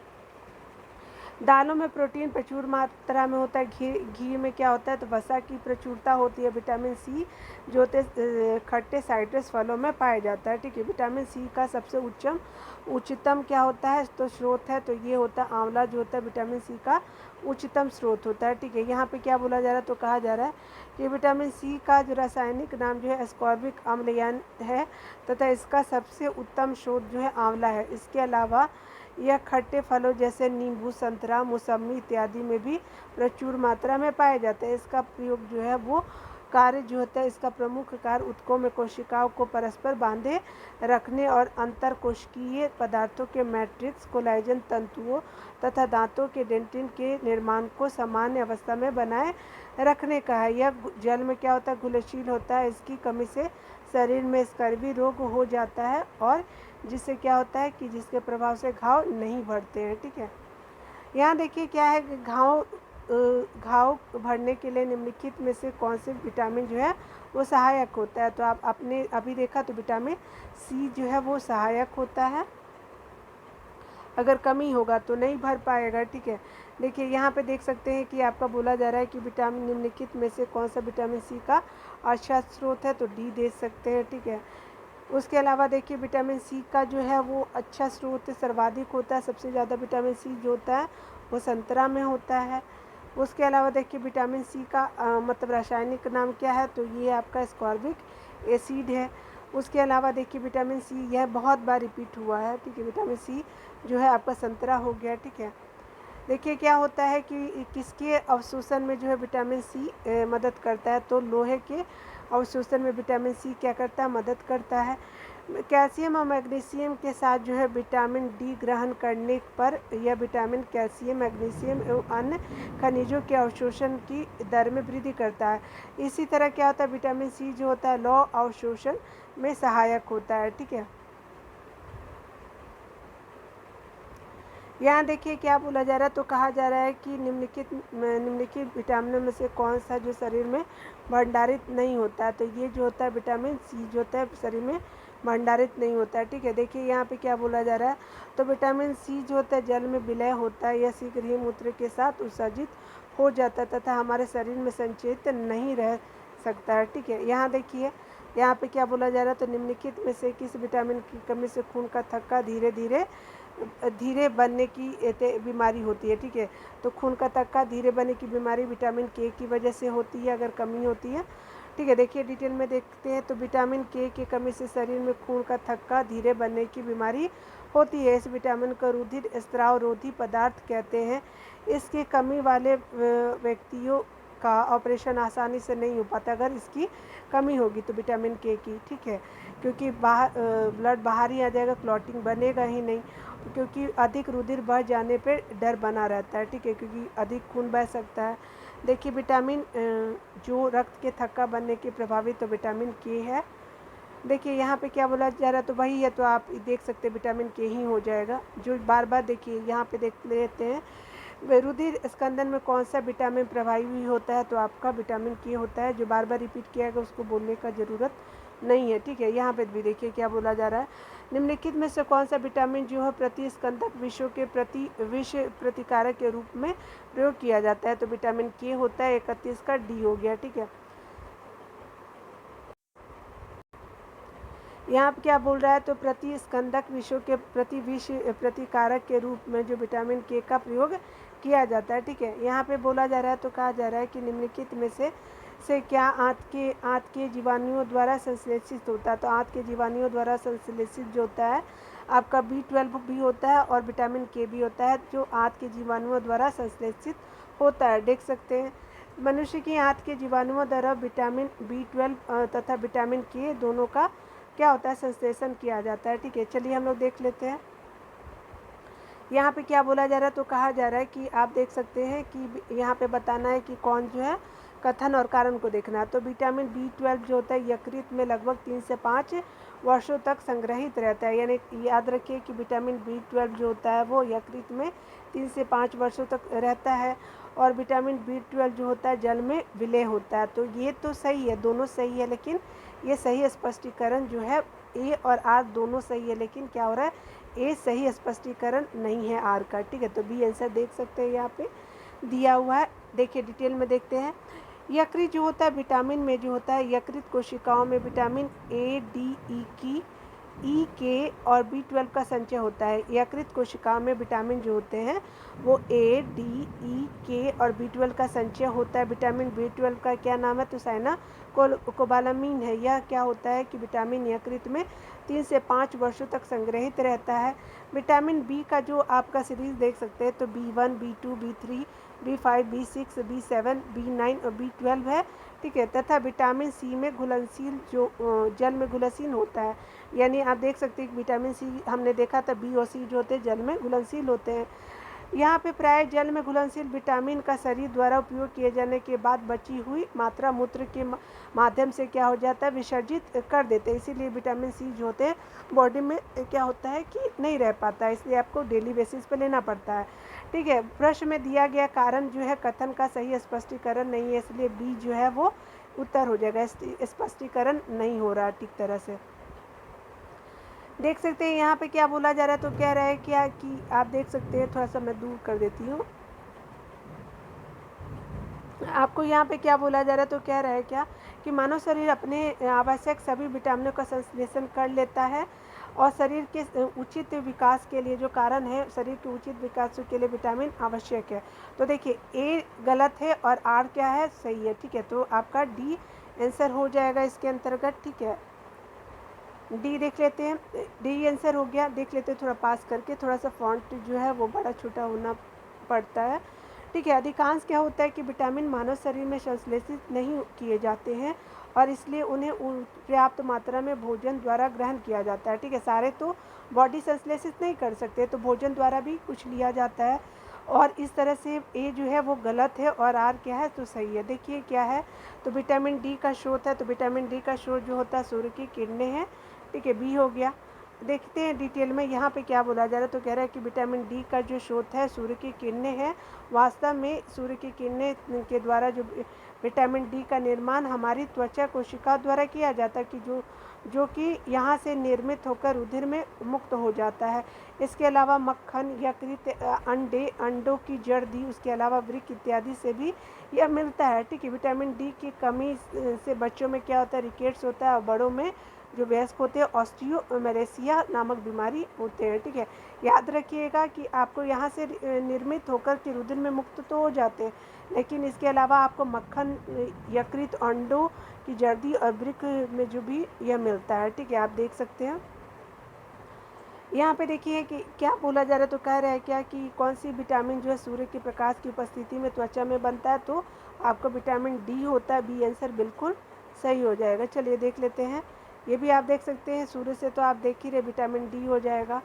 Speaker 1: दालों में प्रोटीन प्रचुर मात्रा में होता है। घी में क्या होता है, तो वसा की प्रचुरता होती है। विटामिन सी जो होते खट्टे साइट्रस फलों में पाया जाता है। ठीक है, विटामिन सी का सबसे उच्चतम क्या होता है, तो स्रोत है, तो ये होता है आंवला, जो होता है विटामिन सी का उच्चतम स्रोत होता है। ठीक है, यहाँ पे क्या बोला जा रहा है, तो कहा जा रहा है कि विटामिन सी का जो रासायनिक नाम जो है एस्कॉर्बिक अम्ल है, तथा इसका सबसे उत्तम स्रोत जो है आंवला है। इसके अलावा यह खट्टे फलों जैसे नींबू, संतरा, मौसमी इत्यादि में भी प्रचुर मात्रा में पाया जाता है। इसका प्रयोग जो है वो कार्य जो होता है, इसका प्रमुख कार्य ऊतकों में कोशिकाओं को परस्पर बांधे रखने और अंतर कोशिकीय पदार्थों के मैट्रिक्स, कोलेजन तंतुओं तथा दांतों के डेंटिन के निर्माण को सामान्य अवस्था में बनाए रखने का है। यह जल में क्या होता है, घुलनशील होता है। इसकी कमी से शरीर में स्कर्वी रोग हो जाता है, और जिससे क्या होता है कि जिसके प्रभाव से घाव नहीं भरते हैं। ठीक है, यहाँ देखिए क्या है कि घाव भरने के लिए निम्नलिखित में से कौन से विटामिन जो है वो सहायक होता है। तो आप आपने अभी देखा, तो विटामिन सी जो है वो सहायक होता है, अगर कमी होगा तो नहीं भर पाएगा। ठीक है, देखिए यहाँ पे देख सकते हैं कि आपका बोला जा रहा है कि विटामिन निम्नलिखित में से कौन सा विटामिन सी का अच्छा स्रोत है, तो डी दे सकते हैं। ठीक है, उसके अलावा देखिए विटामिन सी का जो है वो अच्छा स्रोत सर्वाधिक होता है। सबसे ज़्यादा विटामिन सी जो होता है वो संतरा में होता है। उसके अलावा देखिए विटामिन सी का मतलब रासायनिक नाम क्या है, तो ये आपका एस्कॉर्बिक एसिड है। उसके अलावा देखिए विटामिन सी यह बहुत बार रिपीट हुआ है। ठीक है, विटामिन सी जो है आपका संतरा हो गया। ठीक है, देखिए क्या होता है कि किसके अवशोषण में जो है विटामिन सी मदद करता है, तो लोहे के अवशोषण में विटामिन सी क्या करता है, मदद करता है। कैल्शियम और मैग्नीशियम के साथ जो है विटामिन डी ग्रहण करने पर यह विटामिन कैल्शियम, मैग्नीशियम एवं अन्य खनिजों के अवशोषण की दर में वृद्धि करता है। इसी तरह क्या होता है, विटामिन सी जो होता है लौह अवशोषण में सहायक होता है। ठीक है, यहाँ देखिए क्या बोला जा रहा है, तो कहा जा रहा है कि निम्नलिखित विटामिनों में से कौन सा जो शरीर में भंडारित नहीं होता है, तो ये जो होता है विटामिन सी जो होता है शरीर में भंडारित नहीं होता है। ठीक है, देखिए यहाँ पे क्या बोला जा रहा है, तो विटामिन सी जो होता है जल में विलय होता है, यह शीघ्र ही मूत्र के साथ उत्सर्जित हो जाता है तथा हमारे शरीर में संचित नहीं रह सकता है। ठीक है, यहाँ देखिए यहाँ पे क्या बोला जा रहा है, तो निम्नलिखित में से किस विटामिन की कमी से खून का थक्का धीरे बनने की बीमारी होती है। ठीक है, तो खून का थक्का धीरे बनने की बीमारी विटामिन के की वजह से होती है, अगर कमी होती है। ठीक है, देखिए डिटेल में देखते हैं, तो विटामिन के की कमी से शरीर में खून का थक्का धीरे बनने की बीमारी होती है। इस विटामिन को रुधिर स्राव रोधी पदार्थ कहते हैं। इसकी कमी वाले व्यक्तियों का ऑपरेशन आसानी से नहीं हो पाता अगर इसकी कमी होगी तो विटामिन के की। ठीक है, क्योंकि ब्लड बाहर ही आ जाएगा, क्लॉटिंग बनेगा ही नहीं, क्योंकि अधिक रुधिर बह जाने पे डर बना रहता है। ठीक है, क्योंकि अधिक खून बह सकता है। देखिए विटामिन जो रक्त के थक्का बनने के प्रभावित तो विटामिन के है। देखिए यहाँ पे क्या बोला जा रहा है, तो वही है, तो आप देख सकते हैं विटामिन के ही हो जाएगा। जो बार बार देखिए यहाँ पे देख लेते हैं, रुधिर स्कंदन में कौन सा विटामिन प्रभावी होता है, तो आपका विटामिन के होता है। जो बार बार रिपीट किया गया उसको बोलने का ज़रूरत नहीं है। ठीक है, यहाँ पे भी देखिए क्या बोला जा रहा है, निम्नलिखित में से कौन सा विटामिन जो है प्रतिस्कंदक विषों के विष प्रतिकारक के रूप में प्रयोग किया जाता है, तो विटामिन के होता है। 31 का डी हो गया। ठीक है, यहाँ पे क्या बोल रहा है, तो प्रतिस्कंदक विषों के विष प्रतिकारक के रूप में जो विटामिन के का प्रयोग किया जाता है। ठीक है, यहाँ पे बोला जा रहा है, तो कहा जा रहा है कि निम्नलिखित में से क्या आंत के जीवाणुओं द्वारा संश्लेषित होता है, तो आंत के जीवाणुओं द्वारा संश्लेषित जो होता है आपका B12 भी होता है और विटामिन के भी होता है, जो आंत के जीवाणुओं द्वारा संश्लेषित होता है। देख सकते हैं मनुष्य की आंत के जीवाणुओं द्वारा विटामिन B12 तथा विटामिन के दोनों का क्या होता है, संश्लेषण किया जाता है। ठीक है, चलिए हम लोग देख लेते हैं यहाँ पे क्या बोला जा रहा है, तो कहा जा रहा है कि आप देख सकते हैं कि यहाँ पे बताना है कि कौन जो है कथन और कारण को देखना है। तो विटामिन B12 जो होता है यकृत में लगभग 3 से 5 वर्षों तक संग्रहित रहता है, यानी याद रखिए कि विटामिन B12 जो होता है वो यकृत में 3 से 5 वर्षों तक रहता है, और विटामिन B12 जो होता है जल में विलय होता है। तो ये तो सही है, दोनों सही है, लेकिन ये सही स्पष्टीकरण जो है ए और आर दोनों सही है, लेकिन क्या हो रहा है ए सही स्पष्टीकरण नहीं है आर का, ठीक है। तो बी आंसर देख सकते हैं यहाँ पे दिया हुआ है। देखिए डिटेल में देखते हैं। यकृत जो होता है विटामिन में जो होता है, यकृत कोशिकाओं में विटामिन ए, डी, ई के और B12 का संचय होता है। यकृत कोशिकाओं में विटामिन जो होते हैं वो ए, डी, ई, के और B12 का संचय होता है। विटामिन B12 का क्या नाम है? तो साइना कोबालामीन है। यह क्या होता है कि विटामिन यकृत में 3 से 5 वर्षों तक संग्रहित रहता है। विटामिन बी का जो आपका सीरीज देख सकते हैं तो B1, B2, B3, B5, B6, B7, B9 और B12 है, ठीक है। तथा विटामिन सी में घुलनशील जो जल में घुलनशील होता है, यानी आप देख सकते हैं कि विटामिन सी हमने देखा था बी और सी जो होते हैं जल में घुलनशील होते हैं। यहाँ पे प्राय जल में घुलनशील विटामिन का शरीर द्वारा उपयोग किए जाने के बाद बची हुई मात्रा मूत्र के माध्यम से क्या हो जाता है? विसर्जित कर देते हैं। इसीलिए विटामिन सी जो होते हैं बॉडी में क्या होता है कि नहीं रह पाता है, इसलिए आपको डेली बेसिस पे लेना पड़ता है, ठीक है। प्रश्न में दिया गया कारण जो है कथन का सही स्पष्टीकरण नहीं है, इसलिए बी जो है वो उत्तर हो जाएगा। स्पष्टीकरण नहीं हो रहा ठीक तरह से। देख सकते हैं यहाँ पे क्या बोला जा रहा है, तो कह रहा है क्या कि आप देख सकते हैं, थोड़ा सा मैं दूर कर देती हूँ। आपको यहाँ पे क्या बोला जा रहा है, तो कह रहा है क्या कि मानव शरीर अपने आवश्यक सभी विटामिनों का संश्लेषण कर लेता है और शरीर के उचित विकास के लिए जो कारण है, शरीर के उचित विकास के लिए विटामिन आवश्यक है। तो देखिए ए गलत है और आर क्या है? सही है, ठीक है। तो आपका डी आंसर हो जाएगा इसके अंतर्गत, ठीक है। डी देख लेते हैं, डी आंसर हो गया। देख लेते हैं थोड़ा पास करके, थोड़ा सा फॉन्ट जो है वो बड़ा छोटा होना पड़ता है, ठीक है। अधिकांश क्या होता है कि विटामिन मानव शरीर में संश्लेषित नहीं किए जाते हैं और इसलिए उन्हें पर्याप्त मात्रा में भोजन द्वारा ग्रहण किया जाता है, ठीक है। सारे तो बॉडी संश्लेषित नहीं कर सकते, तो भोजन द्वारा भी कुछ लिया जाता है और इस तरह से ए जो है वो गलत है और आर क्या है? तो सही है। देखिए क्या है, तो विटामिन डी का स्रोत है, तो विटामिन डी का स्रोत जो होता है सूर्य की किरणें हैं, ठीक है। बी हो गया। देखते हैं डिटेल में यहाँ पे क्या बोला जा रहा है, तो कह रहा है कि विटामिन डी का जो स्रोत है सूर्य की किरणें हैं। वास्तव में सूर्य की किरणें के द्वारा जो विटामिन डी का निर्माण हमारी त्वचा कोशिका द्वारा किया जाता है, कि जो कि यहाँ से निर्मित होकर रुधिर में मुक्त हो जाता है। इसके अलावा मक्खन, यकृत, अंडे, अंडों की जर्दी, उसके अलावा वृक्क इत्यादि से भी यह मिलता है, ठीक है। विटामिन डी की कमी से बच्चों में क्या होता है? रिकेट्स होता है और बड़ों में जो वयस्क होते हैं ऑस्टियोमेलेसिया नामक बीमारी होते हैं, ठीक है। याद रखिएगा कि आपको यहाँ से निर्मित होकर के रुधिर में मुक्त तो हो जाते हैं, लेकिन इसके अलावा आपको मक्खन, यकृत, अंडों की जर्दी और वृक्क में जो भी यह मिलता है, ठीक है। आप देख सकते हैं यहाँ पे देखिए कि क्या बोला जा रहा है, तो कह रहा है क्या कि कौन सी विटामिन जो है सूर्य के प्रकाश की उपस्थिति में त्वचा में बनता है, तो आपको विटामिन डी होता है। बी आंसर बिल्कुल सही हो जाएगा। चलिए देख लेते हैं, ये भी आप देख सकते हैं, सूर्य से तो आप देख ही रहे, विटामिन डी हो जाएगा।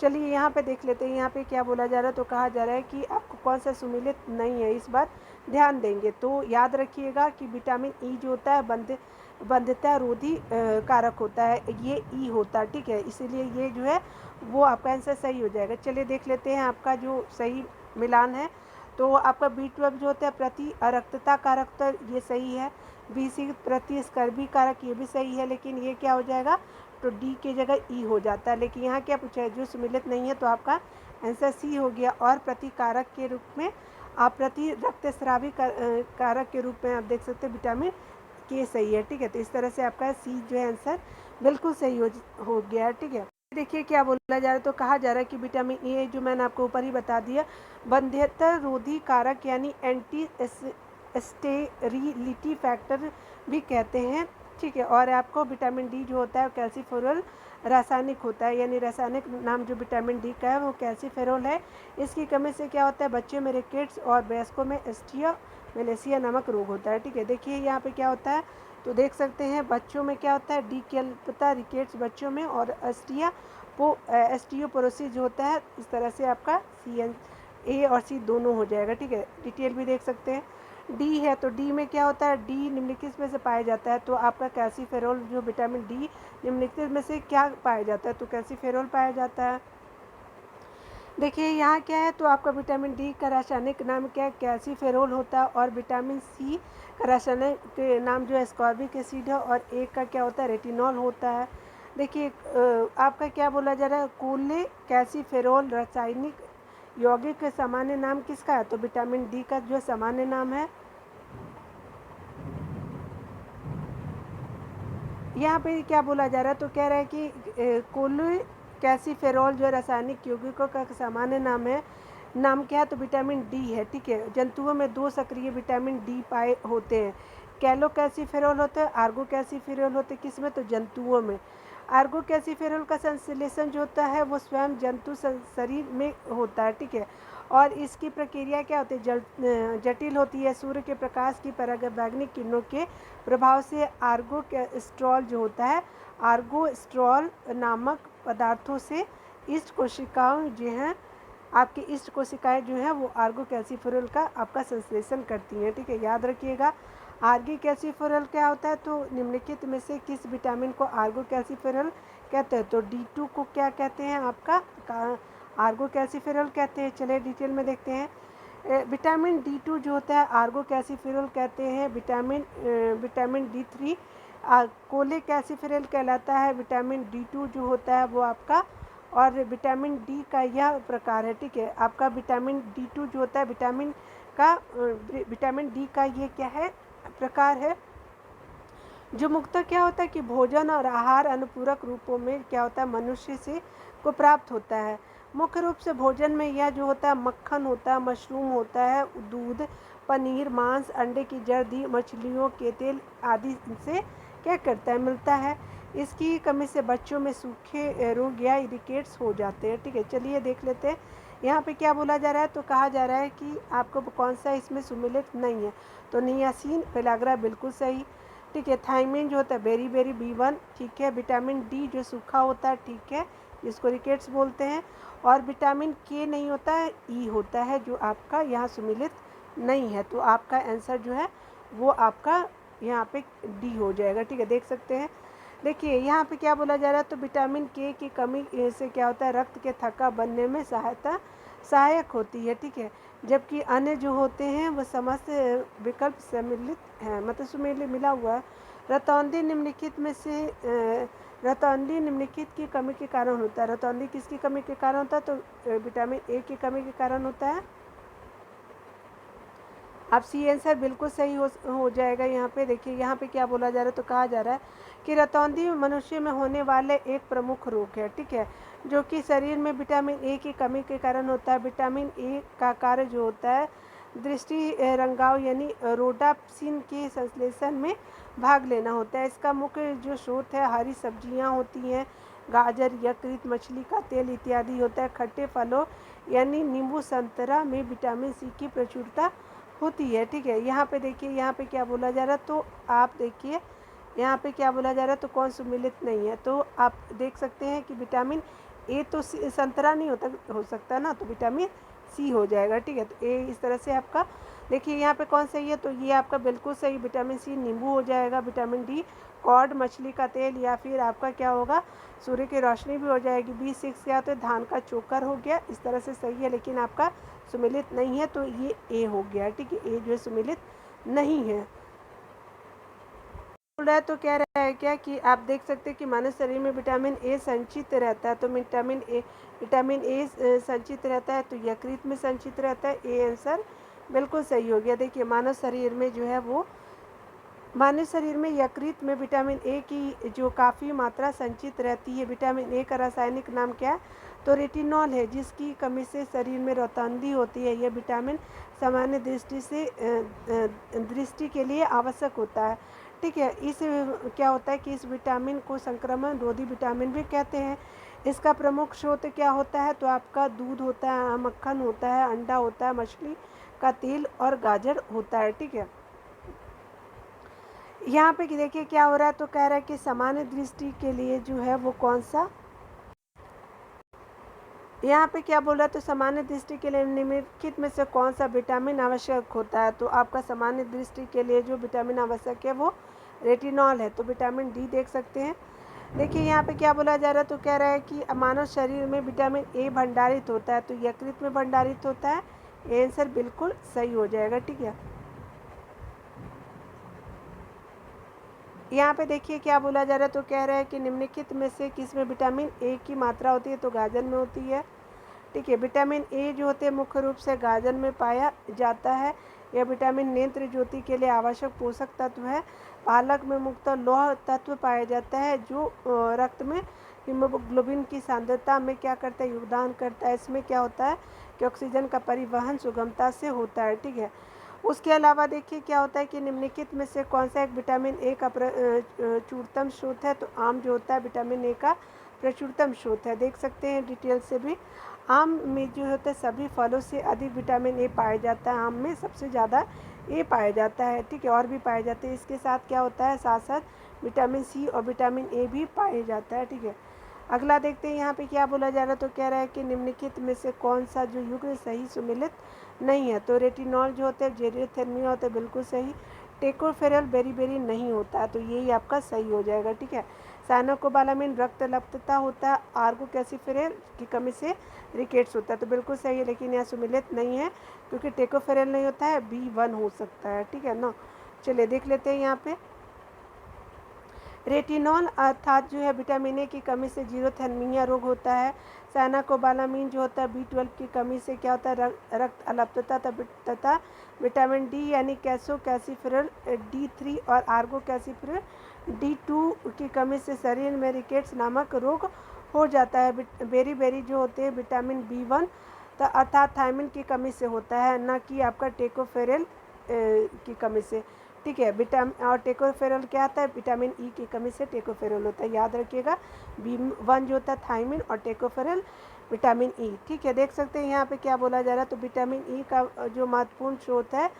Speaker 1: चलिए यहाँ पे देख लेते हैं, यहाँ पे क्या बोला जा रहा है, तो कहा जा रहा है कि आपको कौन सा सुमेलित नहीं है, इस बार ध्यान देंगे। तो याद रखिएगा कि विटामिन ई जो होता है बंधता रोधी कारक होता है, ये ई होता है, ठीक है। इसीलिए ये जो है वो आपका आंसर सही हो जाएगा। चलिए देख लेते हैं आपका जो सही मिलान है, तो आपका B12 जो होता है प्रति अरक्तता कारक, तो ये सही है। B6 प्रति स्कर्वी कारक, ये भी सही है, लेकिन ये क्या हो जाएगा, तो डी की जगह ई हो जाता है। लेकिन यहाँ क्या पूछा है? जो सम्मिलित नहीं है, तो आपका आंसर सी हो गया। और प्रतिकारक के रूप में आप प्रति रक्तस्रावी कारक के रूप में आप देख सकते हैं विटामिन के सही है, ठीक है। तो इस तरह से आपका सी जो है आंसर बिल्कुल सही हो गया है, ठीक है। देखिए क्या बोला जा रहा है, तो कहा जा रहा है कि विटामिन ए जो मैंने आपको ऊपर ही बता दिया, बंध्यता रोधी कारक यानी एंटी स्टेरिलिटी फैक्टर भी कहते हैं, ठीक है। और आपको विटामिन डी जो होता है कैल्सीफेरोल रासायनिक होता है, यानी रासायनिक नाम जो विटामिन डी का है वो कैल्सीफेरोल है। इसकी कमी से क्या होता है? बच्चों में रिकेट्स और वयस्कों में ऑस्टियोमेलेसिया नामक रोग होता है, ठीक है। देखिए यहाँ पे क्या होता है, तो देख सकते हैं बच्चों में क्या होता है? डी कैल्पता रिकेट्स बच्चों में, और ऑस्टियोपोरोसिस जो होता है। इस तरह से आपका सी ए और सी दोनों हो जाएगा, ठीक है। डिटेल भी देख सकते हैं। डी है, तो डी में क्या होता है? डी निम्नलिखित में से पाया जाता है, तो आपका कैल्सीफेरोल जो विटामिन डी निम्नलिखित में से क्या पाया जाता है? तो कैल्सीफेरोल पाया जाता है। देखिए यहाँ क्या है, तो आपका विटामिन डी का रासायनिक नाम क्या है? कैल्सीफेरोल होता है। और विटामिन सी का रासायनिक नाम जो है एस्कॉर्बिक एसिड है, और ए का क्या होता है? रेटिनॉल होता है। देखिए आपका क्या बोला जा रहा है, कोलेकैल्सिफेरॉल रासायनिक यौगिक का सामान्य नाम किसका है? तो विटामिन डी का जो सामान्य नाम है। यहाँ पे क्या बोला जा रहा है, तो कह रहा है कि कोलेकैल्सिफेरॉल जो रासायनिक यौगिकों का सामान्य नाम है, नाम क्या है? तो विटामिन डी है। ठीक है, जंतुओं में 2 सक्रिय विटामिन डी पाए होते हैं, कैलोकैल्सिफेरॉल होता है, आर्गोकैल्सिफेरॉल होते हैं। किस में? तो जंतुओं में। आर्गोकैल्सिफेरॉल का संश्लेषण जो होता है वो स्वयं जंतु शरीर में होता है। ठीक है, और इसकी प्रक्रिया क्या होती है? जटिल होती है। सूर्य के प्रकाश की पराबैंगनी किरणों के प्रभाव से आर्गोस्ट्रॉल जो होता है, आर्गोस्ट्रॉल नामक पदार्थों से इष्ट कोशिकाओं जो हैं, आपकी इष्ट कोशिकाएं जो हैं वो आर्गोकैल्सिफेरॉल का आपका संश्लेषण करती हैं। ठीक है, याद रखिएगा। आर्गोकैल्सिफेरॉल क्या होता है? तो निम्नलिखित में से किस विटामिन को आर्गोकैल्सिफेरॉल कहते हैं? तो D2 को क्या कहते हैं? आपका आर्गोकैल्सिफेरॉल कहते हैं। चलिए डिटेल में देखते हैं। विटामिन D2 जो होता है आर्गोकैल्सिफेरॉल कहते हैं। विटामिन D3 कोलेकैल्सिफेरॉल कहलाता है। विटामिन D2 जो होता है वो आपका, और विटामिन डी का यह प्रकार है। ठीक है, आपका विटामिन D2 जो होता है विटामिन डी का ये क्या है? प्रकार है, जो मुख्यतः क्या होता है कि भोजन और आहार अनुपूरक रूपों में क्या होता है, मनुष्य से को प्राप्त होता है। मुख्य रूप से भोजन में यह जो होता है मक्खन होता है, मशरूम होता है, दूध, पनीर, मांस, अंडे की जर्दी, मछलियों के तेल आदि से क्या करता है, मिलता है। इसकी कमी से बच्चों में सूखे रोग या इरिकेट्स हो जाते हैं। ठीक है, चलिए देख लेते हैं यहाँ पे क्या बोला जा रहा है। तो कहा जा रहा है कि आपको कौन सा इसमें सुमेलित नहीं है? तो नियासिन, पेलाग्रा बिल्कुल सही। ठीक है, थायमिन जो होता है बेरी B1। ठीक है, विटामिन डी जो सूखा होता है, ठीक है, जिसको रिकेट्स बोलते हैं। और विटामिन के नहीं होता है, ई होता है, जो आपका यहाँ सुमेलित नहीं है। तो आपका आंसर जो है वो आपका यहाँ पे डी हो जाएगा। ठीक है, देख सकते हैं। देखिए यहाँ पे क्या बोला जा रहा है, तो विटामिन के की कमी से क्या होता है, रक्त के थक्का बनने में सहायक होती है। ठीक है, जबकि अन्य जो होते हैं वो समस्त विकल्प सम्मिलित हैं, मतलब सुमेलित मिला हुआ है। रतौंधी निम्नलिखित में से रतौंधी निम्नलिखित की कमी के कारण होता है। रतौंधी किसकी कमी के कारण होता है? तो विटामिन ए की कमी के कारण होता है। अब सी आंसर बिल्कुल सही हो जाएगा। यहाँ पे देखिए, यहाँ पे क्या बोला जा रहा है, तो कहा जा रहा है कि रतौंधी मनुष्य में होने वाले एक प्रमुख रोग है। ठीक है, जो कि शरीर में विटामिन ए की कमी के कारण होता है। विटामिन ए का कार्य जो होता है दृष्टि रंगाव यानी रोडाप्सिन के संश्लेषण में भाग लेना होता है। इसका मुख्य जो स्रोत है हरी सब्जियाँ होती हैं, गाजर, यकृत, मछली का तेल इत्यादि होता है। खट्टे फलों यानी नींबू, संतरा में विटामिन सी की प्रचुरता होती है। ठीक है, यहाँ पे देखिए, यहाँ पे क्या बोला जा रहा है, तो आप देखिए यहाँ पे क्या बोला जा रहा है, तो कौन सुमेलित नहीं है? तो आप देख सकते हैं कि विटामिन ए तो संतरा नहीं हो सकता ना, तो विटामिन सी हो जाएगा। ठीक है, तो ए इस तरह से आपका देखिए यहाँ पे कौन सही है, तो ये आपका बिल्कुल सही विटामिन सी नींबू हो जाएगा। विटामिन डी कॉड, मछली का तेल, या फिर आपका क्या होगा, सूर्य की रोशनी भी हो जाएगी। B6 क्या होता है, धान का चोकर हो गया। इस तरह से सही है, लेकिन आपका सुमेलित नहीं है, तो ये ए हो गया। ठीक है, ए जो है सुमेलित नहीं है। बोल रहा है तो कह रहा है क्या कि आप देख सकते हैं कि मानव शरीर में विटामिन ए संचित रहता है। तो विटामिन ए संचित रहता है, तो यकृत में संचित रहता है। ए आंसर बिल्कुल सही हो गया। देखिए मानव शरीर में जो है वो, मानव शरीर में यकृत में विटामिन ए की जो काफ़ी मात्रा संचित रहती है। विटामिन ए का रासायनिक नाम क्या है? तो रेटिनॉल है, जिसकी कमी से शरीर में रतौंधी होती है। यह विटामिन सामान्य दृष्टि के लिए आवश्यक होता है। ठीक है, इस क्या होता है कि इस विटामिन को संक्रमण रोधी विटामिन भी कहते हैं। इसका प्रमुख स्रोत क्या होता है? तो आपका दूध होता है, मक्खन होता है, अंडा होता है, मछली का तेल और गाजर होता है। ठीक है, यहाँ पे देखिए क्या हो रहा है, तो कह रहा है कि सामान्य दृष्टि के लिए जो है वो कौन सा, यहाँ पे क्या बोल रहा है, तो सामान्य दृष्टि के लिए निम्नलिखित में से कौन सा विटामिन आवश्यक होता है? तो आपका सामान्य दृष्टि के लिए जो विटामिन आवश्यक है वो रेटिनॉल है। तो विटामिन डी देख सकते हैं। देखिए यहाँ पे क्या बोला जा रहा है, तो कह रहा है कि मानव शरीर में विटामिन ए भंडारित होता है, तो यकृत में भंडारित होता है। ये आंसर बिल्कुल सही हो जाएगा। ठीक है, यहाँ पे देखिए क्या बोला जा रहा है, तो कह रहा है कि निम्नलिखित में से किस में विटामिन ए की मात्रा होती है, तो गाजर में होती है। ठीक है, विटामिन ए जो होते हैं मुख्य रूप से गाजर में पाया जाता है। यह विटामिन नेत्र ज्योति के लिए आवश्यक पोषक तत्व है। पालक में मुख्यतः लौह तत्व पाया जाता है जो रक्त में हीमोग्लोबिन की सांद्रता में क्या करता है, योगदान करता है। इसमें क्या होता है कि ऑक्सीजन का परिवहन सुगमता से होता है। ठीक है, उसके अलावा देखिए क्या होता है कि निम्नलिखित में से कौन सा एक विटामिन ए का प्रचुरतम स्रोत है, तो आम जो होता है विटामिन ए का प्रचुरतम स्रोत है। देख सकते हैं डिटेल से भी। आम में जो होता है सभी फलों से अधिक विटामिन ए पाया जाता है। आम में सबसे ज़्यादा ए पाया जाता है। ठीक है, और भी पाए जाते हैं। इसके साथ क्या होता है, साथ साथ विटामिन सी और विटामिन ए भी पाया जाता है। ठीक है, अगला देखते हैं यहाँ पे क्या बोला जा रहा है, तो कह रहा है कि निम्नलिखित में से कौन सा जो युग्म सही सुमिलित नहीं है, तो रेटिनॉल जो होता है जेरियोथेर्मिया होता है, बिल्कुल सही। टेकोफेरल बेरी नहीं होता है, तो यही आपका सही हो जाएगा। ठीक है, साइनोकोबालामिन रक्त लप्तता होता है। आर्गोकैसिफेरल की कमी से रिकेट्स होता है, तो बिल्कुल सही है, लेकिन यह सुमिलित नहीं है क्योंकि टेकोफेरल नहीं होता है, B1 हो सकता है। ठीक है ना, चलिए देख लेते हैं यहाँ पे। रेटिनॉल अर्थात जो है विटामिन ए की कमी से जीरोथेर्मिया रोग होता है। साइनाकोबालामिन जो होता है B12 की कमी से क्या होता है, रक्त अलप्तता तथा विटामिन डी यानी कैल्शियम D3 और आर्गोकैसिफेरल D2 की कमी से शरीर में रिकेट्स नामक रोग हो जाता है। बेरी जो होते हैं विटामिन B1 अर्थात थायमिन की कमी से होता है, न कि आपका टेकोफेरल की कमी से। ठीक है, विटामिन और टेकोफेरल क्या आता है, विटामिन ई की कमी से टेकोफेरल होता है, याद रखिएगा। B1 जो होता है थायमिन और टेकोफेरल विटामिन ई। ठीक है, देख सकते हैं यहाँ पे क्या बोला जा रहा है, तो विटामिन ई का जो महत्वपूर्ण स्रोत है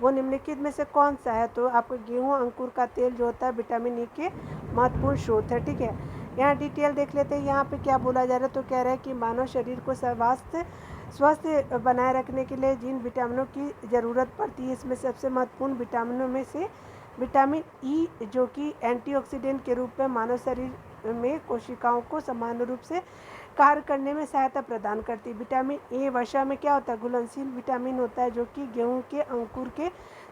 Speaker 1: वो निम्नलिखित में से कौन सा है, तो आपका गेहूँ अंकुर का तेल जो होता है विटामिन ई के महत्वपूर्ण स्रोत है। ठीक है, यहाँ डिटेल देख लेते हैं। यहाँ पे क्या बोला जा रहा है, तो कह रहा है कि मानव शरीर को स्वस्थ बनाए रखने के लिए जिन विटामिनों की ज़रूरत पड़ती है, इसमें सबसे महत्वपूर्ण विटामिनों में से विटामिन ई जो कि एंटीऑक्सीडेंट के रूप में मानव शरीर में कोशिकाओं को समान रूप से कार्य करने में सहायता प्रदान करती है। विटामिन ए वसा में क्या होता है, घुलनशील विटामिन होता है जो कि गेहूं के अंकुर के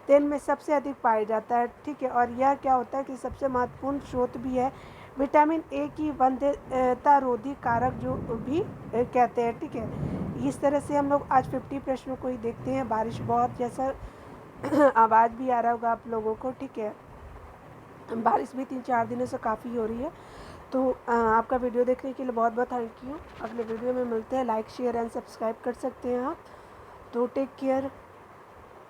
Speaker 1: तेल में सबसे अधिक पाया जाता है। ठीक है, और यह क्या होता है कि सबसे महत्वपूर्ण स्रोत भी है। विटामिन ए की वंध्यता रोधी कारक जो भी कहते हैं। ठीक है, इस तरह से हम लोग आज 50 प्रश्नों को ही देखते हैं। बारिश बहुत जैसा आवाज़ भी आ रहा होगा आप लोगों को। ठीक है, बारिश भी 3-4 दिनों से काफ़ी हो रही है। तो आपका वीडियो देखने के लिए बहुत बहुत थैंक यू। अगले वीडियो में मिलते हैं। लाइक शेयर एंड सब्सक्राइब कर सकते हैं आप। तो टेक केयर।